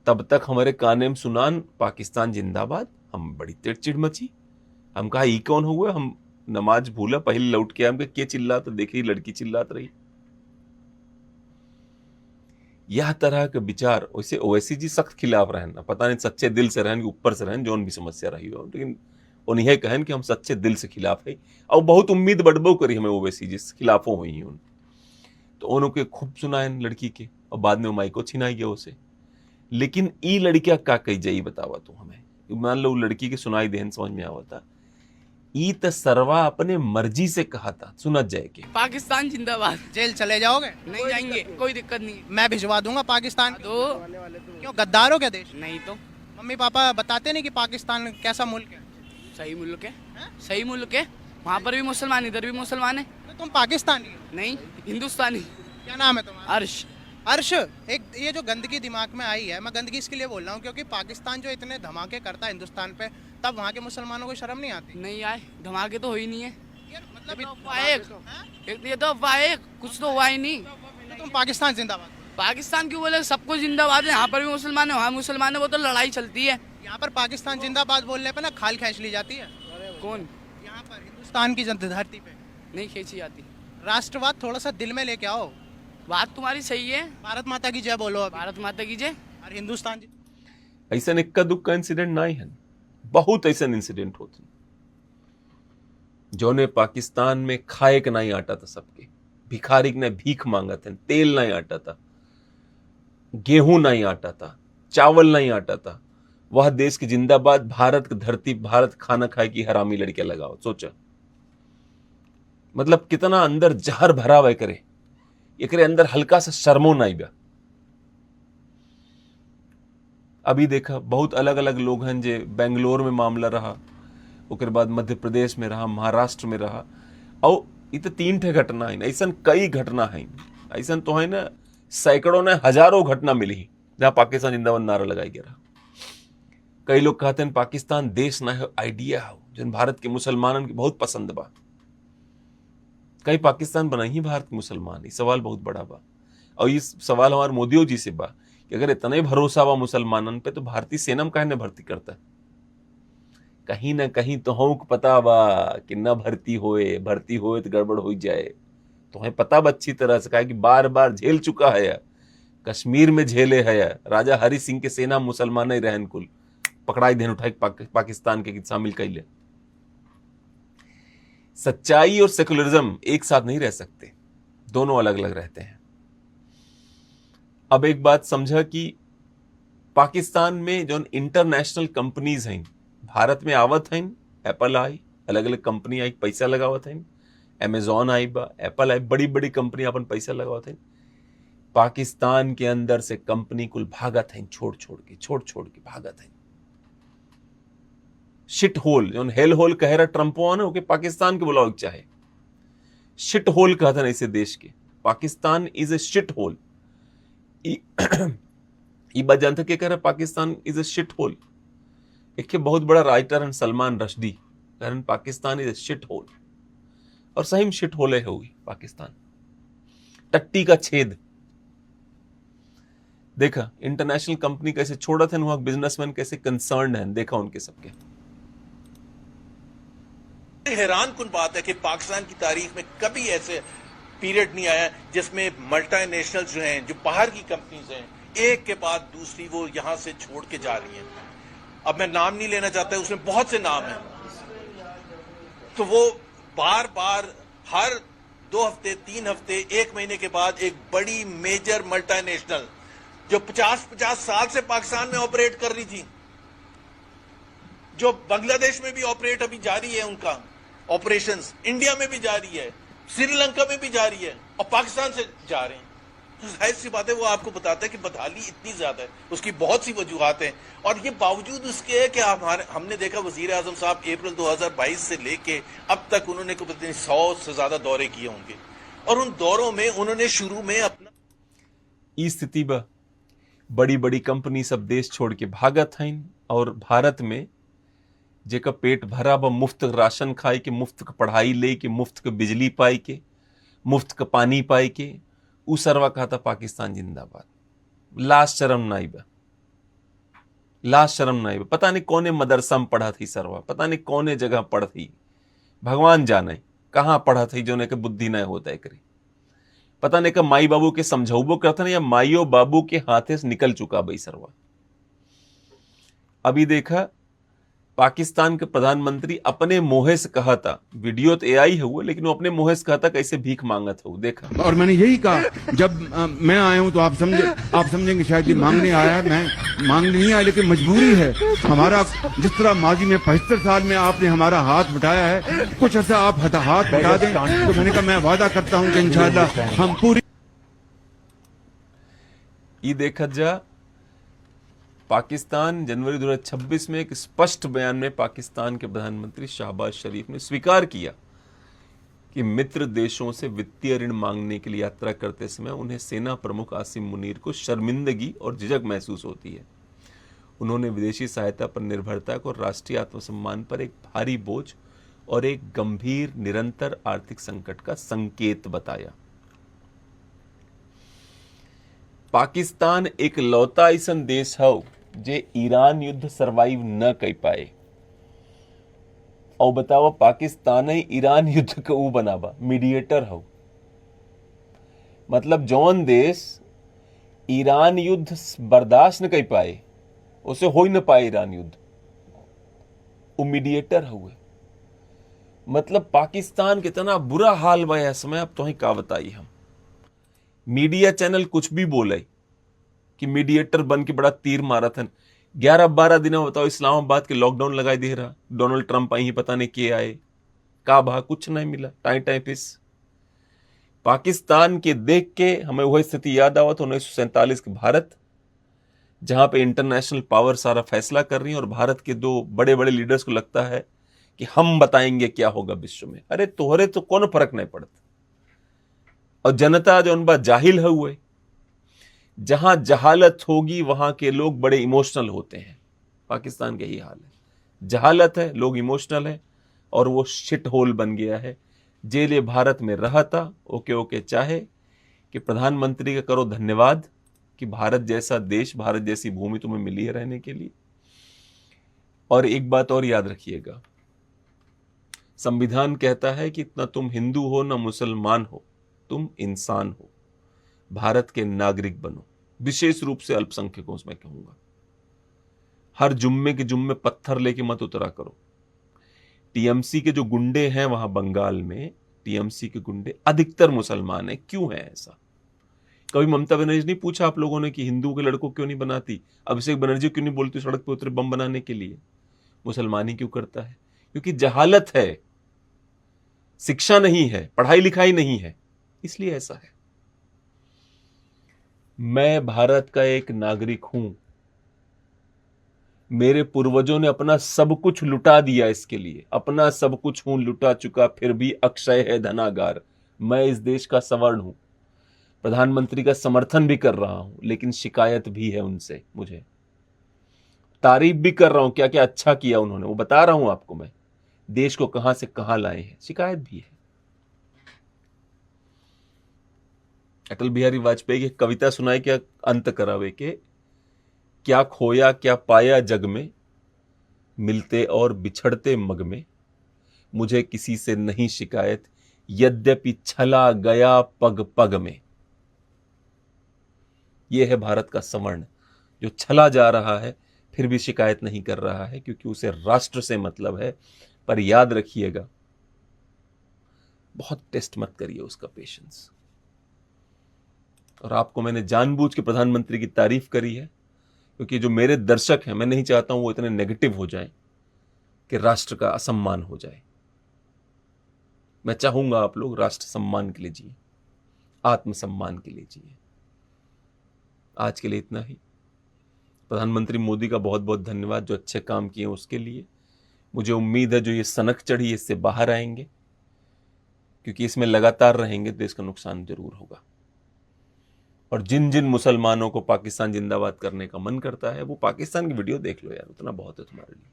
तब तक हमारे काने में सुनान पाकिस्तान जिंदाबाद। हम बड़ी चिड़चिड़ मची, हम कहा ई कौन हुआ, हम नमाज भूला पहले लौट के हमके के चिल्लात, देखी लड़की चिल्लात रही। यह तरह के विचार वैसे ओवैसी जी सख्त खिलाफ रहन, पता नहीं सच्चे दिल से रहन कि ऊपर से रहन जोन भी समस्या रही हो, लेकिन उन्हें कहन कि हम सच्चे दिल से खिलाफ है। और बहुत उम्मीद बड़बो करी हमें ओवैसी जी खिलाफों हुई उन तो उनके खूब सुनायन लड़की के, और बाद में माइको छिनाई गया उसे। लेकिन ई लड़किया का कही जाई बतावा तू हमें, मान लो लड़की के सुनाई देहन समझ में आवता। ई त सरवा अपने मर्जी से कहा था, सुनत जाए के पाकिस्तान जिंदाबाद। जेल चले जाओगे? नहीं जाएंगे, कोई दिक्कत नहीं। मैं भिजवा दूंगा पाकिस्तान। तो क्यों गद्दार हो क्या देश? नहीं तो मम्मी पापा बताते नहीं कि पाकिस्तान कैसा मुल्क है? सही मुल्क है, सही मुल्क है। वहाँ पर भी मुसलमान, इधर भी मुसलमान है। तो तुम पाकिस्तानी हो? नहीं, हिंदुस्तानी। क्या नाम है तुम्हारा? अर्श। अर्श, एक ये जो गंदगी दिमाग में आई है, मैं गंदगी इसके लिए बोल रहा हूँ क्योंकि पाकिस्तान जो इतने धमाके करता है हिंदुस्तान पे, तब वहाँ के मुसलमानों को शर्म नहीं आती? नहीं आए, धमाके तो हो ही नहीं है। मतलब ये तो अफवाह है, कुछ तो हुआ ही नहीं। तो तुम पाकिस्तान जिंदाबाद? पाकिस्तान क्यों बोले, सबको जिंदाबाद है। यहाँ पर भी मुसलमान है, वहाँ मुसलमान है, वो तो लड़ाई चलती है। यहाँ पर पाकिस्तान जिंदाबाद बोलने पे ना खाल खींच ली जाती है। कौन? यहाँ पर हिंदुस्तान की धरती पे नहीं खींची जाती। राष्ट्रवाद थोड़ा सा दिल में लेके आओ। बात तुम्हारी सही है। भारत माता की जय बोलो। भारत माता की जय। और हिंदुस्तान ऐसा इक्का दुक्का इंसिडेंट नहीं है। बहुत ऐसा इंसिडेंट होते जो ने पाकिस्तान में खाए के नहीं आटा था, सबके भिखारी ने भीख मांगा थे, तेल नहीं आटा था, गेहूं नहीं आटा था, चावल नहीं आटा था। वह देश की जिंदाबाद, भारत की धरती, भारत खाना खाए की हरामी लड़के लगाओ। सोचा मतलब कितना अंदर जहर भरा हुआ करे, एकरे अंदर हल्का सा शर्मो नहीं बा। अभी देखा बहुत अलग अलग लोग हैं जे बेंगलोर में मामला रहा, उसके बाद मध्य प्रदेश में रहा, महाराष्ट्र में रहा, और ये तो 3 ठे घटना है। ऐसा कई घटना है, ऐसा तो है ना सैकड़ों ने हजारों घटना मिली जहां पाकिस्तान जिंदाबाद नारा लगाई गया रहा। कई लोग कहते हैं पाकिस्तान देश ना है, आइडिया हो, जिन भारत के मुसलमानों की बहुत पसंद बा। कई पाकिस्तान बना ही भारत के मुसलमान, ये सवाल बहुत बड़ा बा। और ये सवाल हमारे मोदियों जी से बा कि अगर इतना ही भरोसा बा मुसलमानन पे तो भारतीय सेना में काहे न भर्ती करता है। कहीं ना कहीं तो हों पता बा कि न भर्ती होए तो गड़बड़ हो जाए। तो हमें पता बा अच्छी तरह से, कहा कि बार बार झेल चुका है, कश्मीर में झेले है, राजा हरि सिंह के सेना मुसलमान ही रहन कुल पकड़ाई देन उठाई पाकिस्तान के शामिल कैले। सच्चाई और सेकुलरिज्म एक साथ नहीं रह सकते, दोनों अलग अलग रहते हैं। अब एक बात समझा कि पाकिस्तान में जो इंटरनेशनल कंपनीज हैं भारत में आवत हैं, एप्पल आई, अलग अलग कंपनी आई, पैसा लगावत हैं, अमेजॉन आई बा, एप्पल आई, बड़ी बड़ी कंपनी अपन पैसा लगावत हैं। पाकिस्तान के अंदर से कंपनी कुल भागत हैं, छोड़ छोड़ के भागत हैं। शिट होल जो हेल होल कह रहा ट्रंपो ना, ओके पाकिस्तान के बुलाओ चाहे शिट होल कहते हैं ऐसे देश के। Pakistan is a shit hole. ये बात जानते क्या कह रहा, Pakistan is a shit hole. एक बहुत बड़ा राइटर है सलमान रश्दी, कह रहे Pakistan is a shit hole, और सही में शिट होल है हुई पाकिस्तान, टट्टी का छेद। देखा इंटरनेशनल कंपनी कैसे छोड़ा थे, वहां बिजनेसमैन कैसे कंसर्न है, देखा उनके सबके। हैरान कुन बात है कि पाकिस्तान की तारीख में कभी ऐसे पीरियड नहीं आया जिसमें मल्टीनेशनल जो हैं, जो बाहर की कंपनीज हैं, एक के बाद दूसरी वो यहां से छोड़ के जा रही हैं। अब मैं नाम नहीं लेना चाहता, उसमें बहुत से नाम हैं। तो वो बार बार हर 2 हफ्ते 3 हफ्ते 1 महीने के बाद एक बड़ी मेजर मल्टीनेशनल जो 50 साल से पाकिस्तान में ऑपरेट कर रही थी, जो बांग्लादेश में भी ऑपरेट अभी जारी है, उनका ऑपरेशंस इंडिया में भी जारी है, श्रीलंका में भी जारी है, और पाकिस्तान से जा रहे हैं। तो जाहिर सी बात है वो आपको बताता है कि बदहाली इतनी ज्यादा है, उसकी बहुत सी वजूहात हैं। और ये बावजूद उसके है कि हमने देखा वजीर आजम साहब अप्रैल 2022 से लेके अब तक उन्होंने 100 से ज्यादा दौरे किए होंगे, और उन दौरों में उन्होंने शुरू में अपना स्थिति बड़ी बड़ी कंपनी सब देश छोड़ के भागत हैं, और भारत में जेका पेट भरा ब मुफ्त राशन खाए के, मुफ्त का पढ़ाई ले के, मुफ्त का बिजली पाई के, मुफ्त का पानी पाई के, उ सरवा कहा था पाकिस्तान जिंदाबाद। लाश शर्म नहीं बा, लाश शर्म नहीं बा। पता नहीं कौने मदरसा में पढ़ा थी सरवा, पता नहीं कौने जगह पढ़ थी, भगवान जाने कहाँ पढ़ा थी, जो ने के बुद्धि नहीं होता है करी। पता नहीं का माई बाबू के समझौबो करता नहीं, या माइयो बाबू के हाथे से निकल चुका भाई सरवा। अभी देखा पाकिस्तान के प्रधानमंत्री अपने मोहे से कहा था, वीडियो तो एआई है वो, लेकिन वो अपने मोहे से कहा था कैसे भीख मांगा था वो, देखा। और मैंने यही कहा जब मैं आया हूं तो आप समझेंगे शायद ये मांगने आया, मैं मांगने नहीं आया, लेकिन मजबूरी है हमारा। जिस तरह माजी में 75 साल में आपने हमारा हाथ बटाया है, कुछ ऐसा आप हाथ बटा दें, तो मैंने कहा मैं वादा करता हूं कि इंशाल्लाह हम पूरी। ये देखा जा पाकिस्तान जनवरी 2026 में एक स्पष्ट बयान में पाकिस्तान के प्रधानमंत्री शहबाज शरीफ ने स्वीकार किया कि मित्र देशों से वित्तीय ऋण मांगने के लिए यात्रा करते समय उन्हें सेना प्रमुख आसिम मुनीर को शर्मिंदगी और झिझक महसूस होती है। उन्होंने विदेशी सहायता पर निर्भरता को राष्ट्रीय आत्मसम्मान पर एक भारी बोझ और एक गंभीर निरंतर आर्थिक संकट का संकेत बताया। पाकिस्तान एक लौता ऐसा देश है जे ईरान युद्ध सरवाइव न कर पाए, और बताओ पाकिस्तान ही ईरान युद्ध का वो बनावा मीडिएटर हो। मतलब जौन देश ईरान युद्ध बर्दाश्त न कर पाए, उसे हो ही न पाए ईरान युद्ध, वो मीडिएटर हुए। मतलब पाकिस्तान कितना बुरा हाल बा है समय, अब तो ही का बताई हम। मीडिया चैनल कुछ भी बोले कि मीडिएटर बन के बड़ा तीर मारा था। 11-12 दिन में बताओ इस्लामाबाद के लॉकडाउन लगाई दे रहा। डोनाल्ड ट्रंप आई, पता नहीं के आए, का भा कुछ नहीं मिला, टाई टाई पिस। पाकिस्तान के देख के हमें वही स्थिति याद आवा था 1947 के भारत, जहां पे इंटरनेशनल पावर सारा फैसला कर रही है और भारत के दो बड़े बड़े लीडर्स को लगता है कि हम बताएंगे क्या होगा विश्व में। अरे तोहरे तो कौन फर्क नहीं पड़ता। और जनता जो उन जाहिल है हुए, जहां जहालत होगी वहां के लोग बड़े इमोशनल होते हैं। पाकिस्तान का यही हाल है, जहालत है, लोग इमोशनल है और वो शिट होल बन गया है। जेले भारत में रहा था, ओके ओके चाहे कि प्रधानमंत्री का करो धन्यवाद कि भारत जैसा देश, भारत जैसी भूमि तुम्हें मिली है रहने के लिए। और एक बात और याद रखिएगा, संविधान कहता है कि ना तुम हिंदू हो ना मुसलमान हो, तुम इंसान हो, भारत के नागरिक बनो। विशेष रूप से अल्पसंख्यकों से मैं कहूंगा, हर जुम्मे के जुम्मे पत्थर लेके मत उतरा करो। टीएमसी के जो गुंडे हैं वहां बंगाल में, टीएमसी के गुंडे अधिकतर मुसलमान हैं। क्यों है ऐसा? कभी ममता बनर्जी नहीं पूछा आप लोगों ने कि हिंदू के लड़कों क्यों नहीं बनाती, अभिषेक बनर्जी क्यों नहीं बोलती सड़क पे उतरे बम बनाने के लिए? मुसलमान ही क्यों करता है? क्योंकि जहालत है, शिक्षा नहीं है, पढ़ाई लिखाई नहीं है, इसलिए ऐसा है। मैं भारत का एक नागरिक हूं, मेरे पूर्वजों ने अपना सब कुछ लुटा दिया इसके लिए, अपना सब कुछ हूं लुटा चुका, फिर भी अक्षय है धनागार। मैं इस देश का सवर्ण हूं, प्रधानमंत्री का समर्थन भी कर रहा हूं, लेकिन शिकायत भी है उनसे। मुझे तारीफ भी कर रहा हूं, क्या क्या अच्छा किया उन्होंने, वो बता रहा हूं आपको मैं, देश को कहां से कहां लाए हैं, शिकायत भी है। अटल बिहारी वाजपेयी की कविता सुनाई क्या अंत करावे के, क्या खोया क्या पाया जग में, मिलते और बिछड़ते मग में, मुझे किसी से नहीं शिकायत, यद्यपि छला गया पग पग में। यह है भारत का सवर्ण, जो छला जा रहा है फिर भी शिकायत नहीं कर रहा है, क्योंकि उसे राष्ट्र से मतलब है। पर याद रखिएगा, बहुत टेस्ट मत करिए उसका पेशेंस। और आपको मैंने जानबूझ के प्रधानमंत्री की तारीफ करी है, क्योंकि जो मेरे दर्शक हैं, मैं नहीं चाहता हूं वो इतने नेगेटिव हो जाएं कि राष्ट्र का असम्मान हो जाए। मैं चाहूंगा आप लोग राष्ट्र सम्मान के लिए जिए, आत्मसम्मान के लिए जिए। आज के लिए इतना ही। प्रधानमंत्री मोदी का बहुत बहुत धन्यवाद, जो अच्छे काम किए उसके लिए। मुझे उम्मीद है जो ये सनक चढ़ी इससे बाहर आएंगे, क्योंकि इसमें लगातार रहेंगे तो इसका नुकसान जरूर होगा। और जिन जिन मुसलमानों को पाकिस्तान जिंदाबाद करने का मन करता है, वो पाकिस्तान की वीडियो देख लो यार, उतना बहुत है तुम्हारे लिए।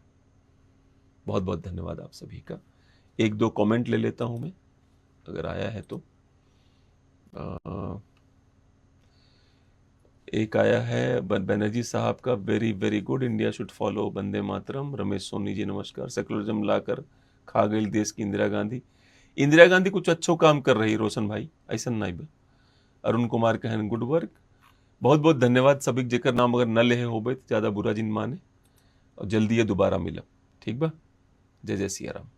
बहुत बहुत धन्यवाद आप सभी का। एक दो कमेंट ले लेता हूं मैं, अगर आया है तो। एक आया है बनर्जी साहब का, very very good, India should follow Vande Mataram. Ramesh Soni ji नमस्कार। सेकुलरिज्म लाकर खा गई देश की इंदिरा गांधी। इंदिरा गांधी कुछ अच्छो काम कर रही, रोशन भाई, ऐसा नहीं बा। अरुण कुमार कहन गुड वर्क। बहुत बहुत धन्यवाद सभी, जेकर नाम अगर न ले हो तो ज़्यादा बुरा जिन माने, और जल्दी ये दोबारा मिला। ठीक बा, जय जय सिया राम।